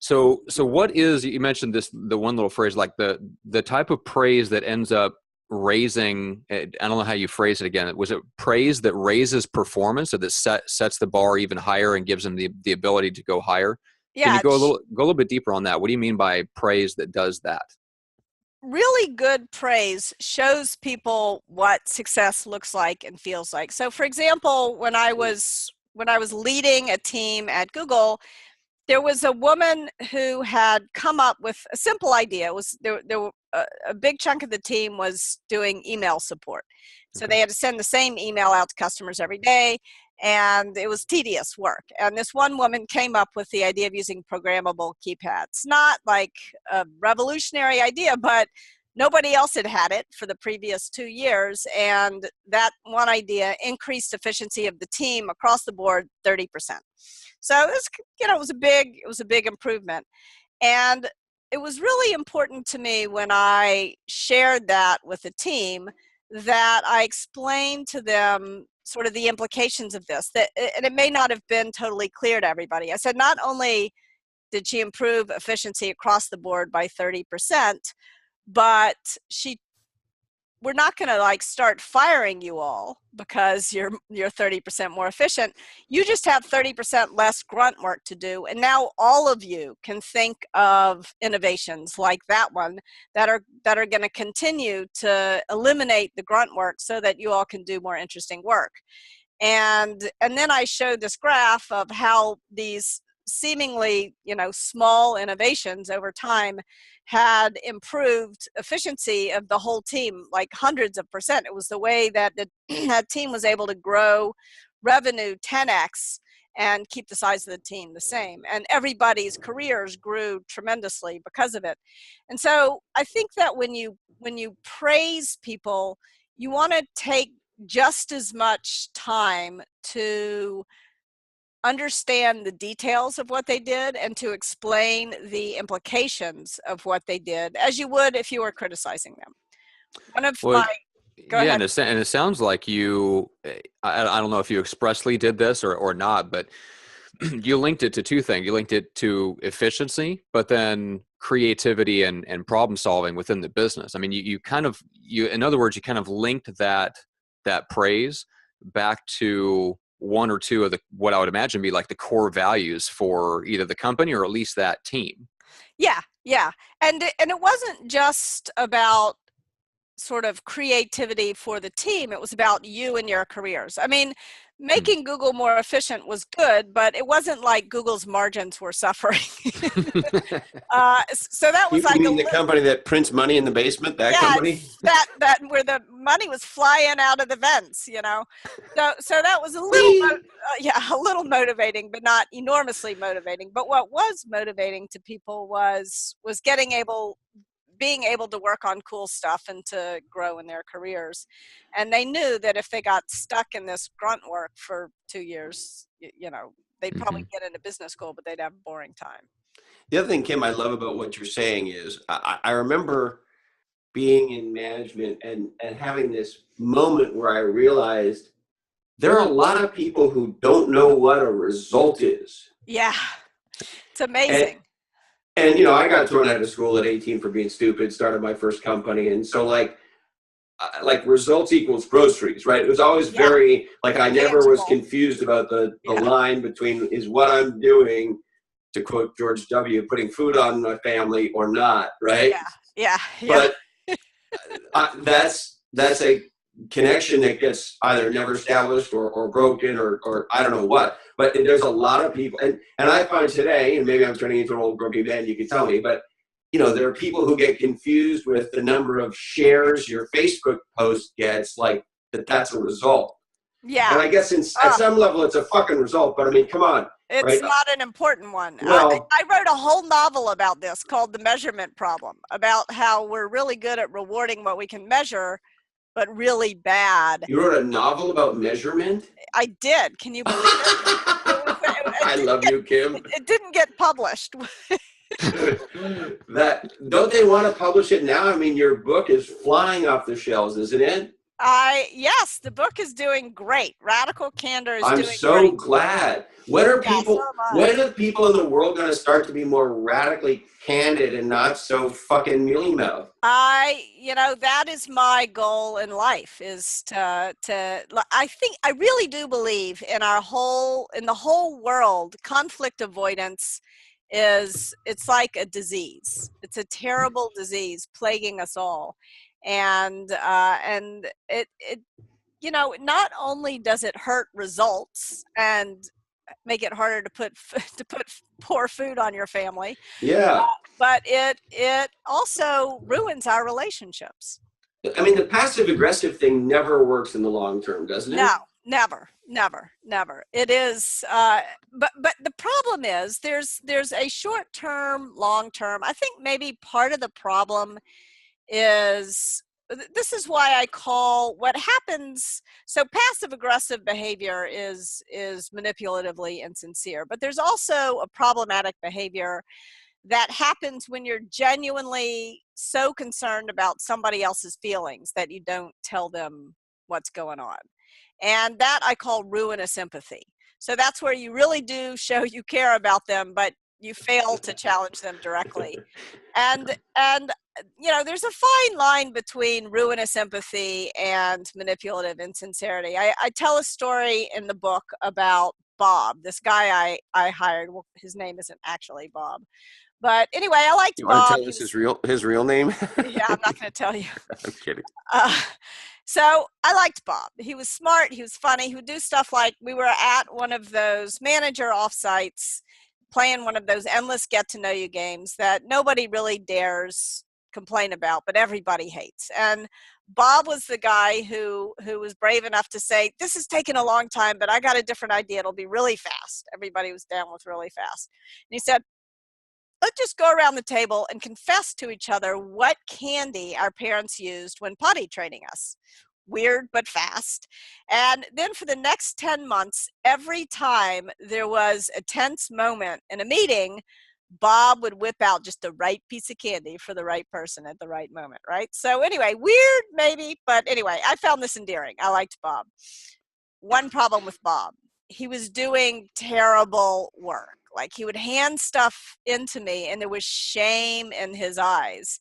B: So what is, you mentioned the one little phrase, like the type of praise that ends up raising, I don't know how you phrase it again. Was it praise that raises performance, or that sets the bar even higher and gives them the ability to go higher? Can you
C: Yeah,
B: go a little bit deeper on that? What do you mean by praise that does that?
C: really good praise shows people what success looks like and feels like. So for example, when I was leading a team at Google, there was a woman who had come up with a simple idea. It was a big chunk of the team was doing email support. So
B: Okay.
C: they had to send the same email out to customers every day, and it was tedious work. And this one woman came up with the idea of using programmable keypads. Not like a revolutionary idea, but nobody else had had it for the previous 2 years, and that one idea increased efficiency of the team across the board 30%. So it was a big improvement. And it was really important to me when I shared that with the team, that I explained to them sort of the implications of this. And it may not have been totally clear to everybody. I said, not only did she improve efficiency across the board by 30%, but we're not going to like start firing you all because you're 30% more efficient. You just have 30% less grunt work to do, and now all of you can think of innovations like that one that are going to continue to eliminate the grunt work so that you all can do more interesting work. And then I showed this graph of how these seemingly small innovations over time had improved efficiency of the whole team like hundreds of percent. It was the way that that team was able to grow revenue 10x and keep the size of the team the same, and everybody's careers grew tremendously because of it. And so I think that when you praise people, you want to take just as much time to understand the details of what they did and to explain the implications of what they did as you would if you were criticizing them. One of
B: Well,
C: my Go
B: yeah,
C: ahead.
B: and it sounds like you, I don't know if you expressly did this or not, but you linked it to two things. You linked it to efficiency, but then creativity and problem solving within the business. I mean, in other words, you kind of linked that praise back to one or two of what I would imagine be like the core values for either the company or at least that team.
C: Yeah. And it wasn't just about sort of creativity for the team. It was about you and your careers. I mean, making Google more efficient was good, but it wasn't like Google's margins were suffering. So that was
A: You
C: like
A: mean the company that prints money in the basement? That company?
C: that where the money was flying out of the vents, So that was a little motivating, but not enormously motivating. But what was motivating to people was being able to work on cool stuff and to grow in their careers. And they knew that if they got stuck in this grunt work for 2 years, they'd probably get into business school, but they'd have a boring time.
A: The other thing, Kim, I love about what you're saying is I remember being in management and having this moment where I realized there are a lot of people who don't know what a result is.
C: Yeah, it's amazing.
A: And I got thrown out of school at 18 for being stupid, started my first company. And so like results equals groceries, right? It was always very, like, I never was confused about the line between is what I'm doing, to quote George W., putting food on my family or not, right?
C: Yeah.
A: But That's a connection that gets either never established or broken or I don't know what. But there's a lot of people, and I find today, and maybe I'm turning into an old grumpy man, you can tell me, but there are people who get confused with the number of shares your Facebook post gets, like that's a result.
C: Yeah.
A: And I guess at some level it's a fucking result, but I mean, come on.
C: It's
A: right?
C: not an important one.
A: Well,
C: I wrote a whole novel about this called The Measurement Problem, about how we're really good at rewarding what we can measure, but really bad.
A: You wrote a novel about measurement?
C: I did. Can you believe it?
A: I love you, Kim.
C: It didn't get published.
A: Don't they want to publish it now? I mean, your book is flying off the shelves, isn't it?
C: Yes, the book is doing great. Radical Candor is doing great.
A: I'm so glad. When are the people in the world going to start to be more radically candid and not so fucking mealy-mouthed?
C: That is my goal in life, is I really do believe in the whole world, conflict avoidance it's like a disease. It's a terrible disease plaguing us all. And it not only does it hurt results and make it harder to put poor food on your family, but it also ruins our relationships.
A: I mean, the passive aggressive thing never works in the long term, doesn't it?
C: No, never. It is, but the problem is there's a short term, long term. I think maybe part of the problem is, this is why I call what happens, so passive aggressive behavior is manipulatively insincere, but there's also a problematic behavior that happens when you're genuinely so concerned about somebody else's feelings that you don't tell them what's going on. And that I call ruinous empathy. So that's where you really do show you care about them, but you fail to challenge them directly. And there's a fine line between ruinous empathy and manipulative insincerity. I tell a story in the book about Bob, this guy I hired. Well, his name isn't actually Bob. But anyway, I liked Bob.
A: You want to tell us his real name?
C: Yeah, I'm not going to tell you.
A: I'm kidding.
C: So I liked Bob. He was smart. He was funny. He would do stuff like, we were at one of those manager offsites playing one of those endless get-to-know-you games that nobody really dares complain about, but everybody hates. And Bob was the guy who was brave enough to say, this is taking a long time, but I got a different idea. It'll be really fast. Everybody was down with really fast. And he said, let's just go around the table and confess to each other what candy our parents used when potty training us. Weird, but fast. And then for the next 10 months, every time there was a tense moment in a meeting, Bob would whip out just the right piece of candy for the right person at the right moment, right? So anyway, weird maybe, but anyway, I found this endearing. I liked Bob. One problem with Bob: he was doing terrible work. Like, he would hand stuff into me and there was shame in his eyes.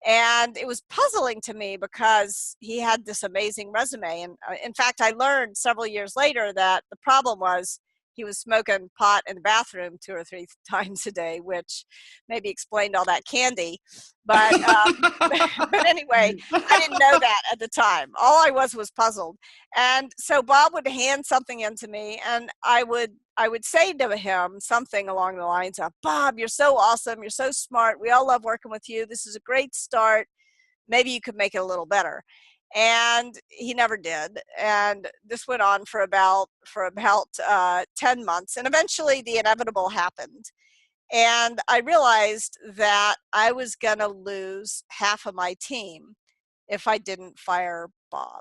C: And it was puzzling to me because he had this amazing resume. And in fact, I learned several years later that the problem was he was smoking pot in the bathroom 2 or 3 times a day, which maybe explained all that candy. But but anyway, I didn't know that at the time. All I was puzzled. And so Bob would hand something into me, and I would say to him something along the lines of, Bob, you're so awesome. You're so smart. We all love working with you. This is a great start. Maybe you could make it a little better. And he never did. And this went on for about 10 months. And eventually the inevitable happened. And I realized that I was going to lose half of my team if I didn't fire Bob.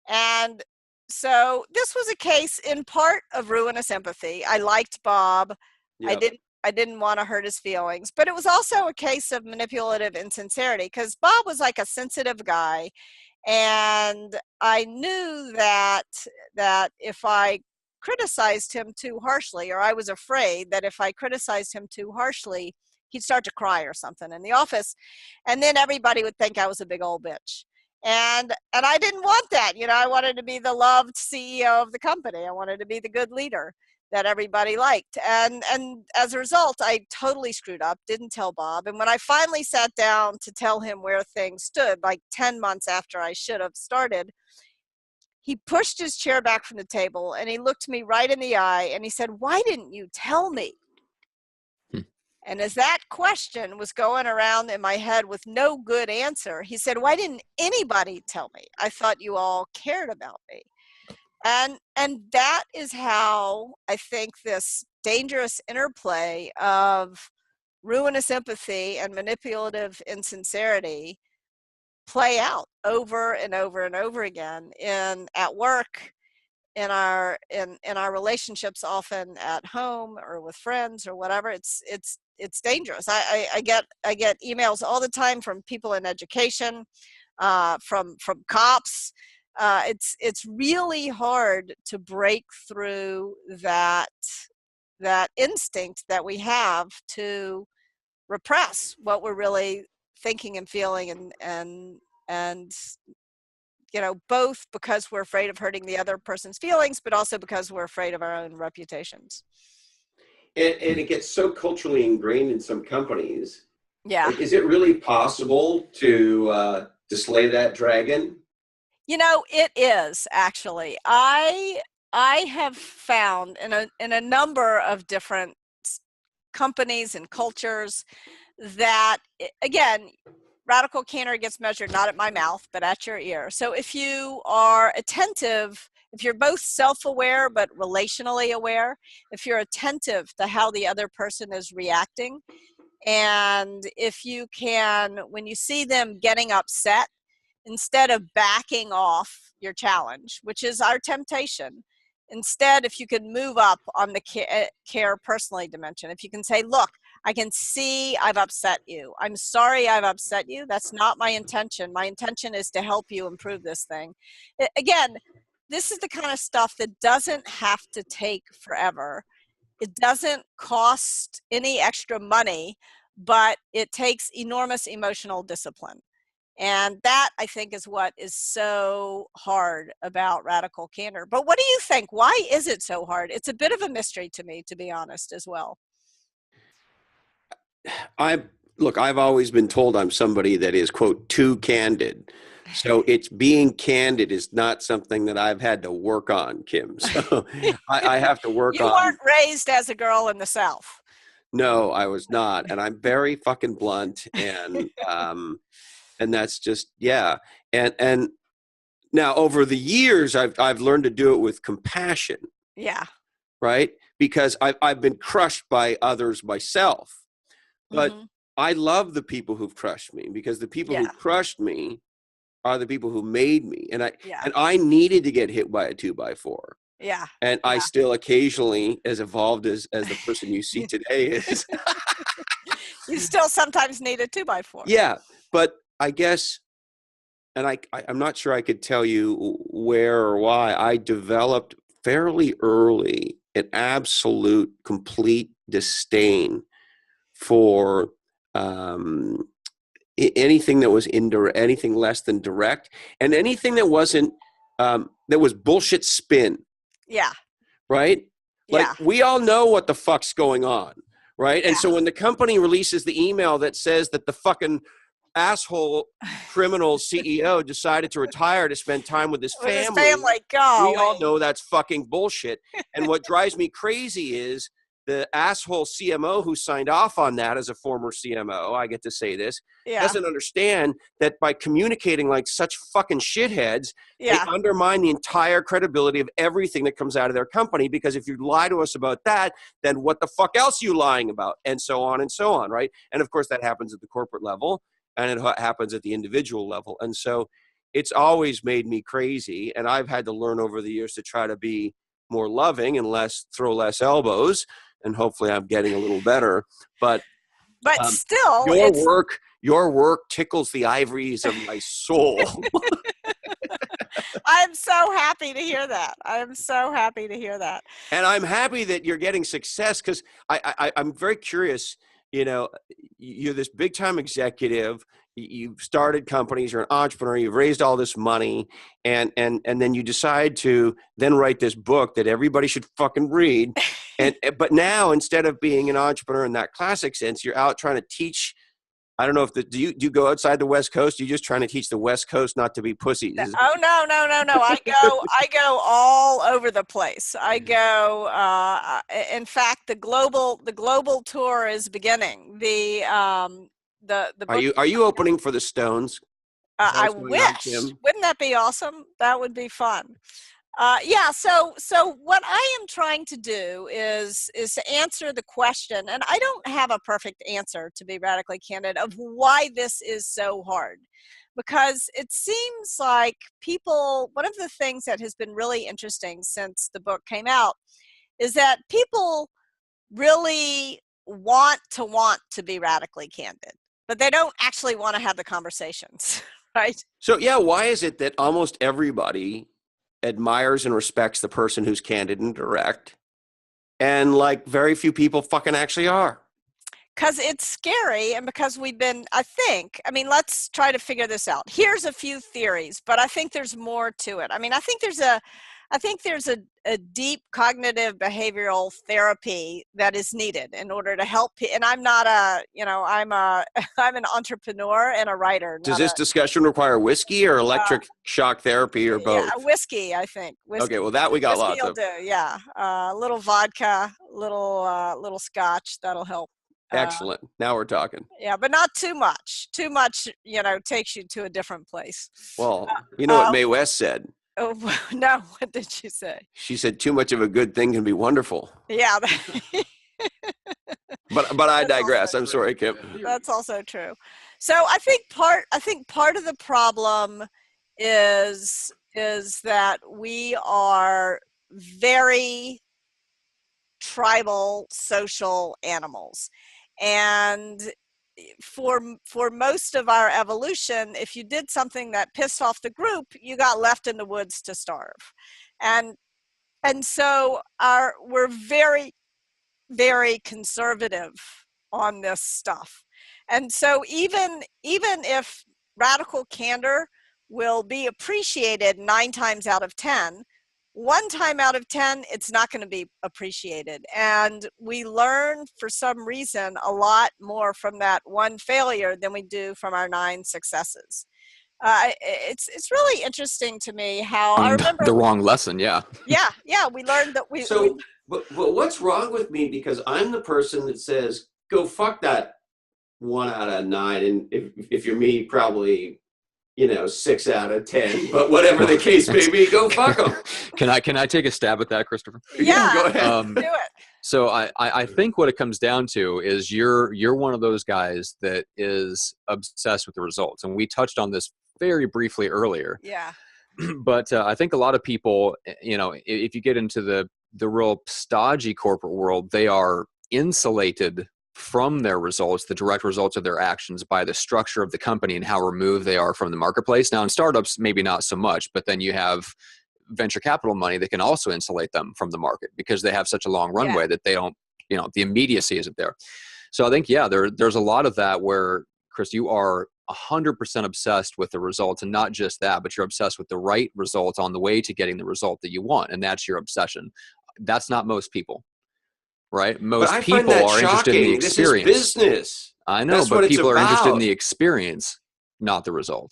C: And so this was a case in part of ruinous empathy. I liked Bob. Yep. I didn't want to hurt his feelings, but it was also a case of manipulative insincerity, because Bob was like a sensitive guy. And I knew that if I criticized him too harshly, or I was afraid that if I criticized him too harshly, he'd start to cry or something in the office. And then everybody would think I was a big old bitch. And I didn't want that. I wanted to be the loved CEO of the company. I wanted to be the good leader. that everybody liked. And as a result, I totally screwed up, didn't tell Bob. And when I finally sat down to tell him where things stood, like 10 months after I should have started, he pushed his chair back from the table and he looked me right in the eye and he said, "Why didn't you tell me?" And as that question was going around in my head with no good answer, he said, "Why didn't anybody tell me? I thought you all cared about me." And that is how I think this dangerous interplay of ruinous empathy and manipulative insincerity play out over and over and over again at work, in our relationships, often at home or with friends or whatever. It's dangerous. I get emails all the time from people in education, from cops. It's really hard to break through that instinct that we have to repress what we're really thinking and feeling, and both because we're afraid of hurting the other person's feelings, but also because we're afraid of our own reputations.
A: And it gets so culturally ingrained in some companies.
C: Yeah.
A: Like, is it really possible to slay that dragon?
C: It is actually. I have found in a number of different companies and cultures that, again, radical candor gets measured not at my mouth, but at your ear. So if you are attentive, if you're both self-aware but relationally aware, if you're attentive to how the other person is reacting, and if you can, when you see them getting upset, instead of backing off your challenge, which is our temptation, instead, if you can move up on the care personally dimension, if you can say, "Look, I can see I've upset you. I'm sorry I've upset you. That's not my intention. My intention is to help you improve this thing." Again, this is the kind of stuff that doesn't have to take forever. It doesn't cost any extra money, but it takes enormous emotional discipline. And that, I think, is what is so hard about radical candor. But what do you think? Why is it so hard? It's a bit of a mystery to me, to be honest, as well.
A: I've always been told I'm somebody that is, quote, too candid. So it's being candid is not something that I've had to work on, Kim. So I have to work on.
C: You weren't raised as a girl in the South.
A: No, I was not. And I'm very fucking blunt. And that's just, yeah. And now over the years, I've learned to do it with compassion.
C: Yeah.
A: Right? Because I've been crushed by others myself. But I love the people who've crushed me, because the people who crushed me are the people who made me. And I needed to get hit by a 2x4.
C: Yeah.
A: And I still occasionally, as evolved as the person you see today is.
C: You still sometimes need a 2x4.
A: Yeah. But I guess, and I'm not sure I could tell you where or why, I developed fairly early an absolute, complete disdain for anything that was indirect, anything less than direct, and anything that wasn't, that was bullshit spin.
C: Yeah.
A: Right? Like, we all know what the fuck's going on. Right? And so when the company releases the email that says that the fucking asshole criminal CEO decided to retire to spend time with his family, we all know that's fucking bullshit. And what drives me crazy is the asshole CMO who signed off on that, as a former CMO, I get to say this, doesn't understand that by communicating like such fucking shitheads, they undermine the entire credibility of everything that comes out of their company. Because if you lie to us about that, then what the fuck else are you lying about? And so on, right? And of course that happens at the corporate level, and it happens at the individual level. And so it's always made me crazy. And I've had to learn over the years to try to be more loving and throw less elbows. And hopefully I'm getting a little better. But
C: still,
A: your work tickles the ivories of my soul.
C: I'm so happy to hear that. I'm so happy to hear that.
A: And I'm happy that you're getting success, because I'm very curious. You're this big time executive. you've started companies, you're an entrepreneur, you've raised all this money, and then you decide to then write this book that everybody should fucking read. But now, instead of being an entrepreneur in that classic sense, you're out trying to teach. I don't know if do you go outside the West Coast? You're just trying to teach the West Coast not to be pussies.
C: Oh no. I go all over the place. I go. In fact, the global tour is beginning. The book,
A: Are you opening for the Stones?
C: I wish. Wouldn't that be awesome? That would be fun. Yeah. So what I am trying to do is to answer the question, and I don't have a perfect answer, to be radically candid, of why this is so hard. Because it seems like people, one of the things that has been really interesting since the book came out is that people really want to be radically candid, but they don't actually want to have the conversations, right?
A: So yeah, why is it that almost everybody admires and respects the person who's candid and direct, and like very few people fucking actually are?
C: Because it's scary, and because let's try to figure this out. Here's a few theories, but I think there's more to it. I mean, I think there's a deep cognitive behavioral therapy that is needed in order to help. And I'm not I'm an entrepreneur and a writer.
A: Does this discussion require whiskey or electric shock therapy or both?
C: Yeah, whiskey, I think. Whiskey.
A: Okay, well that we got lots of.
C: Do, yeah. A little vodka, little scotch, that'll help.
A: Excellent. Now we're talking.
C: Yeah, but not too much. Too much, takes you to a different place.
A: Well, you know what Mae West said.
C: Oh, no, what did she say?
A: She said, too much of a good thing can be wonderful.
C: Yeah.
A: But I digress. I'm sorry, Kim.
C: That's also true. So I think part of the problem is that we are very tribal social animals. And for most of our evolution, if you did something that pissed off the group, you got left in the woods to starve. And so we're very, very conservative on this stuff. And so even if radical candor will be appreciated 9 times out of 10, 1 time out of 10, it's not going to be appreciated. And we learn, for some reason, a lot more from that one failure than we do from our 9 successes. It's really interesting to me how I remember
B: the wrong lesson. Yeah.
C: Yeah. We learned that
A: But what's wrong with me? Because I'm the person that says, go fuck that 1 out of 9. And if you're me, probably 6 out of 10, but whatever the case may be, go fuck them.
B: Can I take a stab at that, Christopher?
C: Yeah,
A: go ahead.
C: Do it.
B: So I think what it comes down to is you're one of those guys that is obsessed with the results, and we touched on this very briefly earlier.
C: Yeah.
B: But I think a lot of people, if you get into the real stodgy corporate world, they are insulated from their results, the direct results of their actions, by the structure of the company and how removed they are from the marketplace. Now in startups, maybe not so much, but then you have venture capital money that can also insulate them from the market because they have such a long runway that they don't, the immediacy isn't there. So I think, there's a lot of that where, Chris, you are 100% obsessed with the results, and not just that, but you're obsessed with the right results on the way to getting the result that you want. And that's your obsession. That's not most people. Right? Most people are interested in the experience.
A: This is business.
B: I know, but people are interested in the experience, not the result.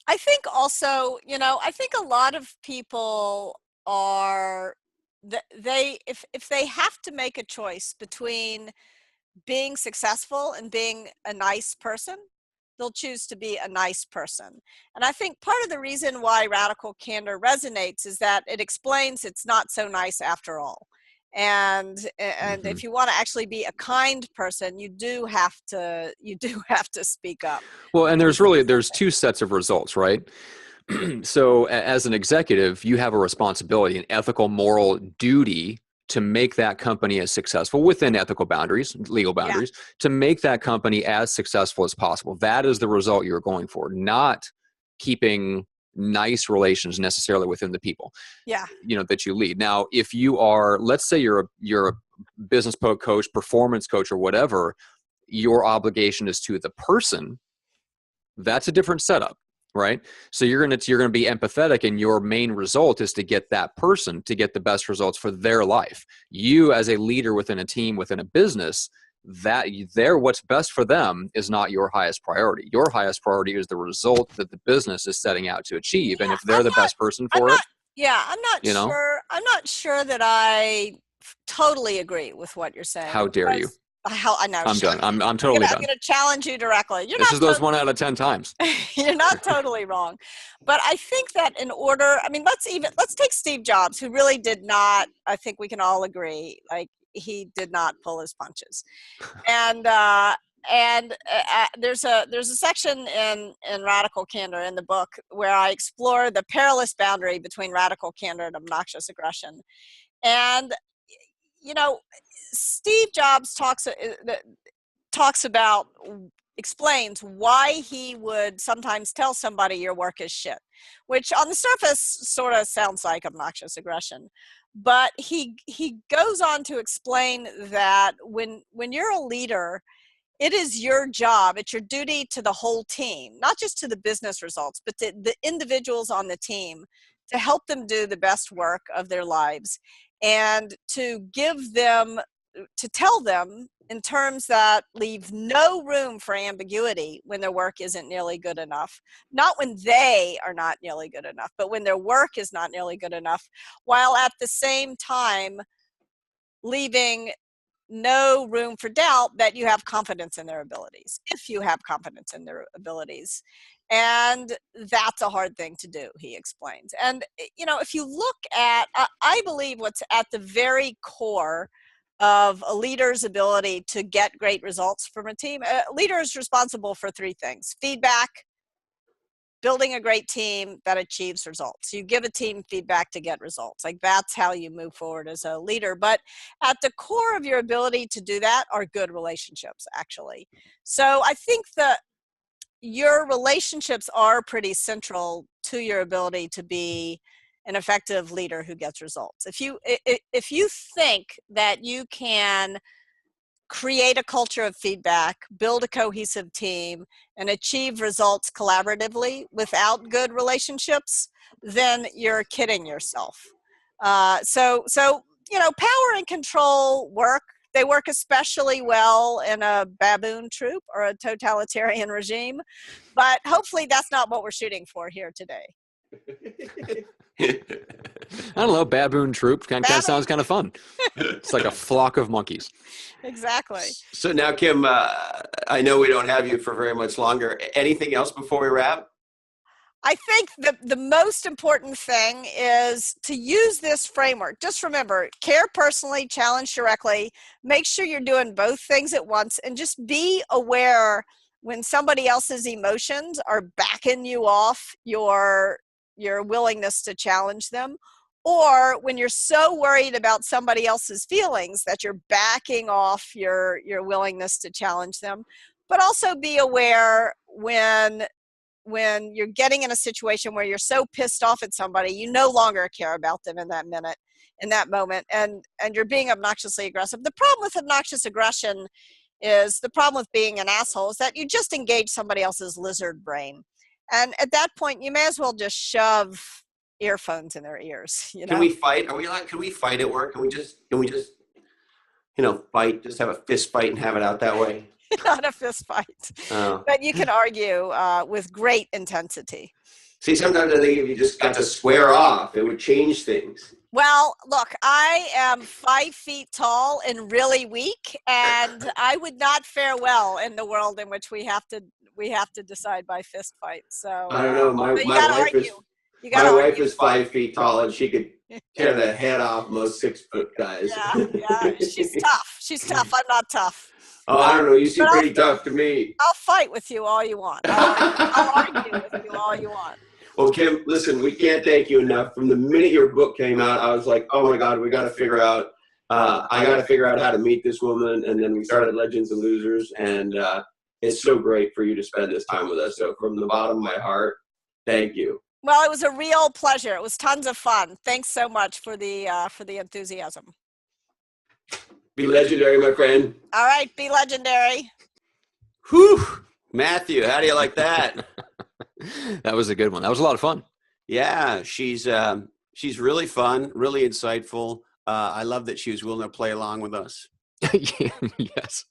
C: I think also, I think a lot of people are, if they have to make a choice between being successful and being a nice person, they'll choose to be a nice person. And I think part of the reason why radical candor resonates is that it explains it's not so nice after all. And if you want to actually be a kind person, you do have to speak up.
B: Well, and there's 2 sets of results, right? So as an executive, you have a responsibility, an ethical, moral duty to make that company as successful within ethical boundaries, legal boundaries, to make that company as successful as possible. That is the result you're going for, not keeping nice relations necessarily within the people that you lead. Now, if you are, let's say you're a business coach, performance coach, or whatever, your obligation is to the person That's a different setup, right? So you're going to be empathetic, and your main result is to get that person to get the best results for their life. You, as a leader within a team, within a business, what's best for them is not your highest priority. Your highest priority is the result that the business is setting out to achieve.
C: Yeah,
B: And if they're the best person for it,
C: yeah, I'm not
B: you know,
C: sure. I'm not sure that I totally agree with what you're saying.
B: how dare you?
C: I know.
B: I'm done. I'm totally done.
C: I'm going to challenge you directly.
B: This is those 1 out of 10 times.
C: You're not totally wrong, but I think that in order, I mean, let's take Steve Jobs, who really did not. I think we can all agree, like he did not pull his punches, and there's a section in Radical Candor in the book where I explore the perilous boundary between radical candor and obnoxious aggression, and Steve Jobs explains why he would sometimes tell somebody your work is shit, which on the surface sort of sounds like obnoxious aggression. But he goes on to explain that when you're a leader, it is your job, it's your duty to the whole team, not just to the business results, but to the individuals on the team, to help them do the best work of their lives, and to tell them in terms that leave no room for ambiguity when their work isn't nearly good enough. Not when they are not nearly good enough, but when their work is not nearly good enough, while at the same time leaving no room for doubt that you have confidence in their abilities, if you have confidence in their abilities. And that's a hard thing to do, he explains. And, if you look at, I believe what's at the very core of a leader's ability to get great results from a team, a leader is responsible for three things: feedback, building a great team that achieves results. You give a team feedback to get results. Like, that's how you move forward as a leader. But at the core of your ability to do that are good relationships, actually. So I think that your relationships are pretty central to your ability to be an effective leader who gets results. If you think that you can create a culture of feedback, build a cohesive team, and achieve results collaboratively without good relationships, then you're kidding yourself. So power and control work. They work especially well in a baboon troop or a totalitarian regime, but hopefully that's not what we're shooting for here today.
B: I don't know, baboon troop kind of sounds kind of fun. It's like a flock of monkeys.
C: Exactly.
A: So now, Kim, I know we don't have you for very much longer. Anything else before we wrap?
C: I think the most important thing is to use this framework. Just remember, care personally, challenge directly, make sure you're doing both things at once, and just be aware when somebody else's emotions are backing you off your willingness to challenge them, or when you're so worried about somebody else's feelings that you're backing off your willingness to challenge them. But also be aware when you're getting in a situation where you're so pissed off at somebody, you no longer care about them in that moment, and you're being obnoxiously aggressive. The problem with obnoxious aggression is the problem with being an asshole is that you just engage somebody else's lizard brain. And at that point, you may as well just shove earphones in their ears.
A: Can we fight? Can we fight at work? Can we just fight? Just have a fist fight and have it out that way?
C: Not a fist fight, but you can argue with great intensity.
A: See, sometimes I think if you just got to square off, it would change things.
C: Well, look, I am 5 feet tall and really weak, and I would not fare well in the world in which we have to decide by fist fight. So
A: I don't know. My wife is 5 feet tall, and she could tear the head off most 6 foot guys.
C: Yeah, she's tough. She's tough. I'm not tough.
A: Oh, I don't know. You seem pretty tough to me.
C: I'll fight with you all you want. I'll argue with you all you want.
A: Well, Kim, listen, we can't thank you enough. From the minute your book came out, I was like, oh my God, we got to figure out, I got to figure out how to meet this woman. And then we started Legends and Losers. And it's so great for you to spend this time with us. So from the bottom of my heart, thank you.
C: Well, it was a real pleasure. It was tons of fun. Thanks so much for the enthusiasm.
A: Be legendary, my friend.
C: All right, be legendary.
A: Whew. Matthew, how do you like that?
B: That was a good one. That was a lot of fun.
A: Yeah, she's really fun, really insightful. I love that she was willing to play along with us.
B: Yes,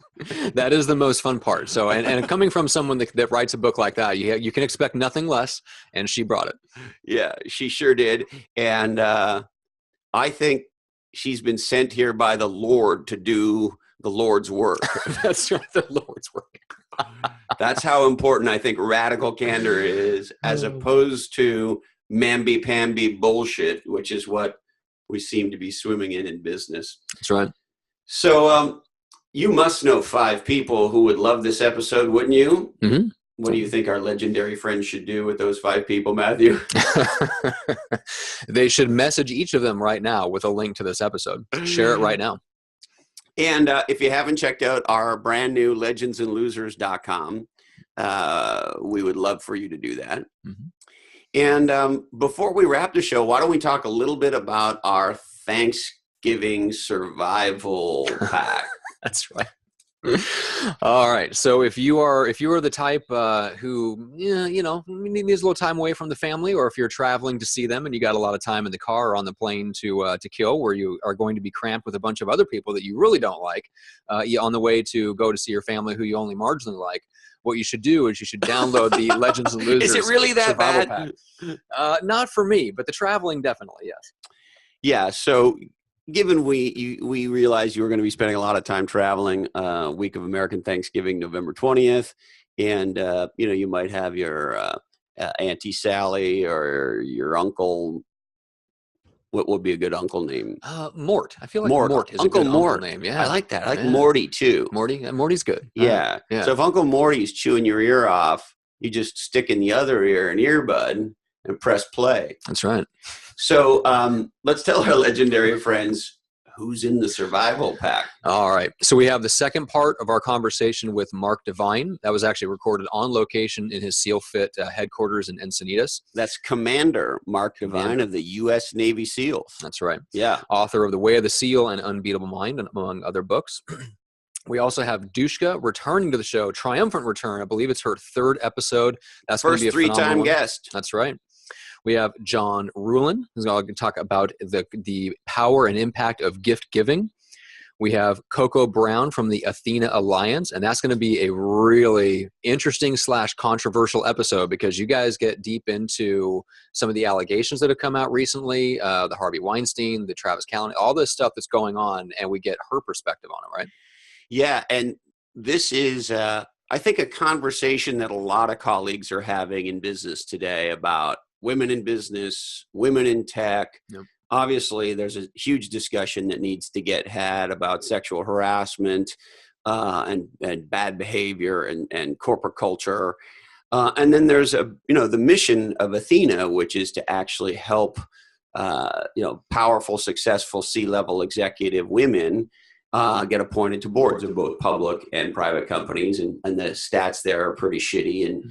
B: that is the most fun part. So, and coming from someone that writes a book like that, you can expect nothing less, and she brought it.
A: Yeah, she sure did. And I think she's been sent here by the Lord to do the Lord's work.
B: That's right, the Lord's work.
A: That's how important I think radical candor is, as opposed to mamby-pamby bullshit, which is what we seem to be swimming in business.
B: That's right.
A: So you must know 5 people who would love this episode, wouldn't you?
B: Mm-hmm.
A: What do you think our legendary friends should do with those 5 people, Matthew?
B: They should message each of them right now with a link to this episode. Share it right now.
A: And if you haven't checked out our brand new legendsandlosers.com, we would love for you to do that.
B: Mm-hmm.
A: And before we wrap the show, why don't we talk a little bit about our Thanksgiving survival pack?
B: That's right. All right. So if you are the type who needs a little time away from the family, or if you're traveling to see them and you got a lot of time in the car or on the plane to kill, where you are going to be cramped with a bunch of other people that you really don't like, on the way to go to see your family who you only marginally like, what you should do is you should download the Legends and Losers.
A: Is it really that
B: survival
A: bad?
B: Pack. Not for me, but the traveling definitely, yes.
A: Yeah. So given we realized you were going to be spending a lot of time traveling, week of American Thanksgiving, November 20th, and you might have your Auntie Sally or your uncle. What would be a good uncle name?
B: Mort. I feel like Mort is
A: Uncle
B: a good
A: Mort
B: uncle name. Yeah,
A: I like that. I like Morty too.
B: Morty's good.
A: Yeah.
B: Yeah.
A: So if Uncle Morty's chewing your ear off, you just stick in the other ear an earbud and press play.
B: That's right.
A: So let's tell our legendary friends who's in the survival pack.
B: All right. So we have the second part of our conversation with Mark Devine. That was actually recorded on location in his SEAL Fit headquarters in Encinitas.
A: That's Commander Mark Devine of the U.S. Navy SEALs.
B: That's right.
A: Yeah.
B: Author of The Way of the SEAL and Unbeatable Mind, among other books. We also have Dushka returning to the show, triumphant return. I believe it's her 3rd episode. That's
A: first
B: going to be a
A: 3-time guest.
B: That's right. We have John Rulin, who's going to talk about the power and impact of gift giving. We have Coco Brown from the Athena Alliance, and that's going to be a really interesting / controversial episode because you guys get deep into some of the allegations that have come out recently, the Harvey Weinstein, the Travis Kalanick, all this stuff that's going on, and we get her perspective on it, right?
A: Yeah, and this is, I think, a conversation that a lot of colleagues are having in business today about women in business, women in tech.
B: Yep.
A: Obviously, there's a huge discussion that needs to get had about sexual harassment and bad behavior and corporate culture. And then there's the mission of Athena, which is to actually help powerful, successful C-level executive women get appointed to boards of both public and private companies, and the stats there are pretty shitty.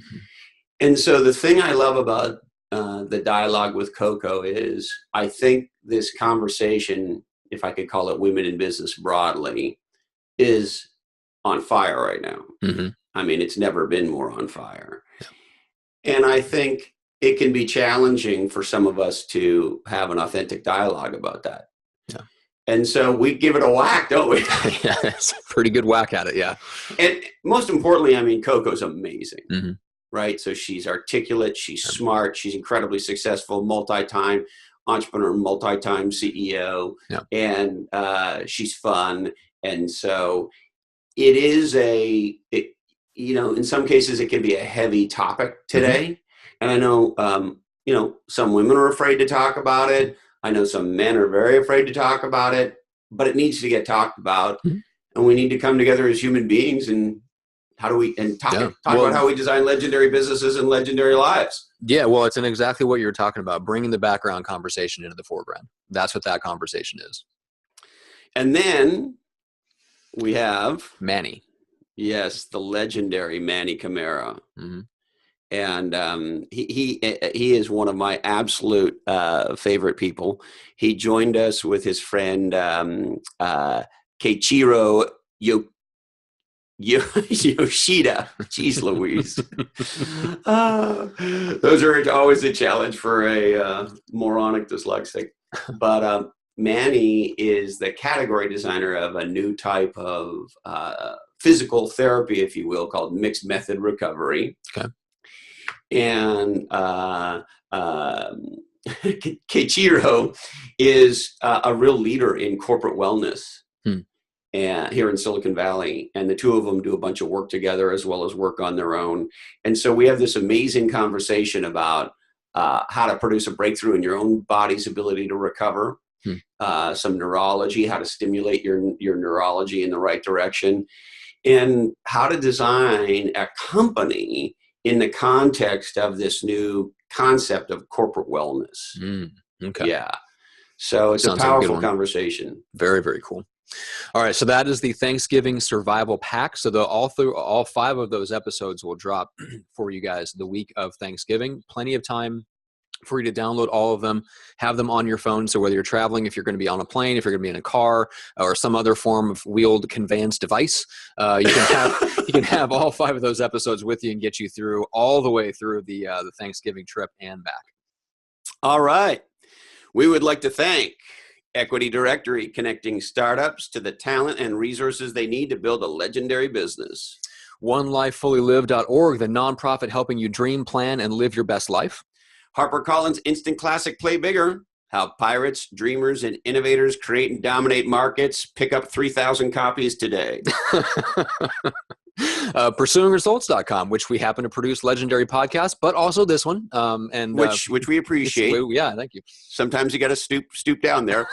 A: And so the thing I love about the dialogue with Coco is, I think this conversation, if I could call it women in business broadly, is on fire right now.
B: Mm-hmm.
A: I mean, it's never been more on fire. Yeah. And I think it can be challenging for some of us to have an authentic dialogue about that.
B: Yeah.
A: And so we give it a whack, don't we?
B: Yeah, it's a pretty good whack at it, yeah.
A: And most importantly, I mean, Coco's amazing.
B: Mm-hmm.
A: Right? So she's articulate, she's smart, she's incredibly successful, multi-time entrepreneur, multi-time CEO, and she's fun. And so it is in some cases it can be a heavy topic today. Mm-hmm. And I know, some women are afraid to talk about it. I know some men are very afraid to talk about it, but it needs to get talked about. Mm-hmm. And we need to come together as human beings and talk about how we design legendary businesses and legendary lives.
B: Yeah, well, it's exactly what you're talking about, bringing the background conversation into the foreground. That's what that conversation is.
A: And then we have
B: Manny.
A: Yes, the legendary Manny Camara.
B: Mm-hmm.
A: And he is one of my absolute favorite people. He joined us with his friend Keiichiro Yoshida. Jeez Louise. Those are always a challenge for a moronic dyslexic. But Manny is the category designer of a new type of physical therapy, if you will, called mixed method recovery.
B: Okay.
A: And Keiichiro is a real leader in corporate wellness. And here in Silicon Valley, and the two of them do a bunch of work together as well as work on their own. And so we have this amazing conversation about how to produce a breakthrough in your own body's ability to recover, some neurology, how to stimulate your neurology in the right direction, and how to design a company in the context of this new concept of corporate wellness.
B: Okay.
A: Yeah. So it's
B: Sounds
A: a powerful conversation.
B: Very, very cool. All right, so that is the Thanksgiving Survival Pack. So all 5 of those episodes will drop for you guys the week of Thanksgiving. Plenty of time for you to download all of them, have them on your phone. So whether you're traveling, if you're going to be on a plane, if you're going to be in a car, or some other form of wheeled conveyance device, you can have all 5 of those episodes with you and get you through all the way through the Thanksgiving trip and back.
A: All right. We would like to thank Equity Directory, connecting startups to the talent and resources they need to build a legendary business.
B: OneLifeFullyLive.org, the nonprofit helping you dream, plan, and live your best life.
A: HarperCollins Instant Classic Play Bigger, how pirates, dreamers, and innovators create and dominate markets. Pick up 3,000 copies today.
B: PursuingResults.com, which we happen to produce legendary podcasts, but also this one.
A: Which we appreciate.
B: Yeah, thank you.
A: Sometimes you got to stoop down there.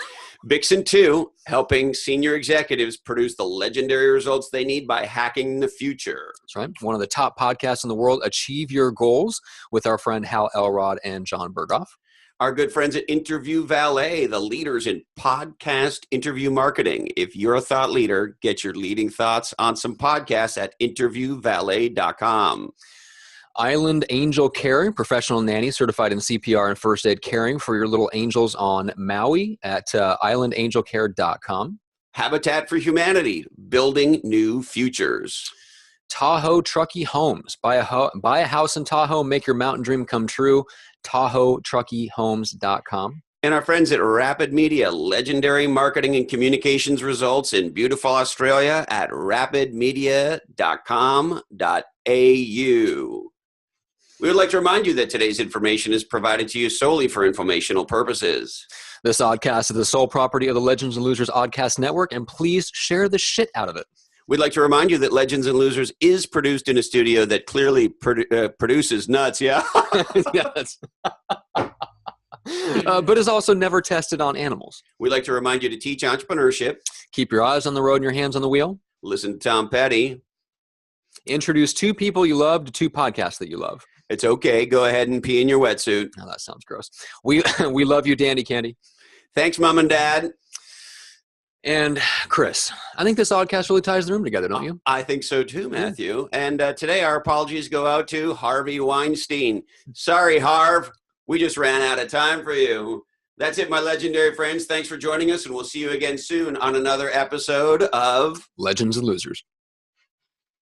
A: Bixen 2, helping senior executives produce the legendary results they need by hacking the future.
B: That's right. One of the top podcasts in the world, Achieve Your Goals, with our friend Hal Elrod and John Berghoff.
A: Our good friends at Interview Valet, the leaders in podcast interview marketing. If you're a thought leader, get your leading thoughts on some podcasts at interviewvalet.com.
B: Island Angel Caring, professional nanny certified in CPR and first aid caring for your little angels on Maui at islandangelcare.com.
A: Habitat for Humanity, building new futures.
B: Tahoe Truckee Homes. Buy a house in Tahoe, make your mountain dream come true. TahoeTruckeeHomes.com.
A: And our friends at Rapid Media, legendary marketing and communications results in beautiful Australia at rapidmedia.com.au. We would like to remind you that today's information is provided to you solely for informational purposes.
B: This oddcast is the sole property of the Legends and Losers Oddcast Network, and please share the shit out of it.
A: We'd like to remind you that Legends and Losers is produced in a studio that clearly produces nuts, yeah?
B: Yes. But is also never tested on animals.
A: We'd like to remind you to teach entrepreneurship.
B: Keep your eyes on the road and your hands on the wheel.
A: Listen to Tom Petty.
B: Introduce 2 people you love to 2 podcasts that you love.
A: It's okay. Go ahead and pee in your wetsuit.
B: Oh, that sounds gross. We love you, Dandy Candy.
A: Thanks, Mom and Dad.
B: And Chris, I think this oddcast really ties the room together, don't you?
A: I think so too, Matthew. And today our apologies go out to Harvey Weinstein. Sorry, Harv. We just ran out of time for you. That's it, my legendary friends. Thanks for joining us, and we'll see you again soon on another episode of
B: Legends and Losers.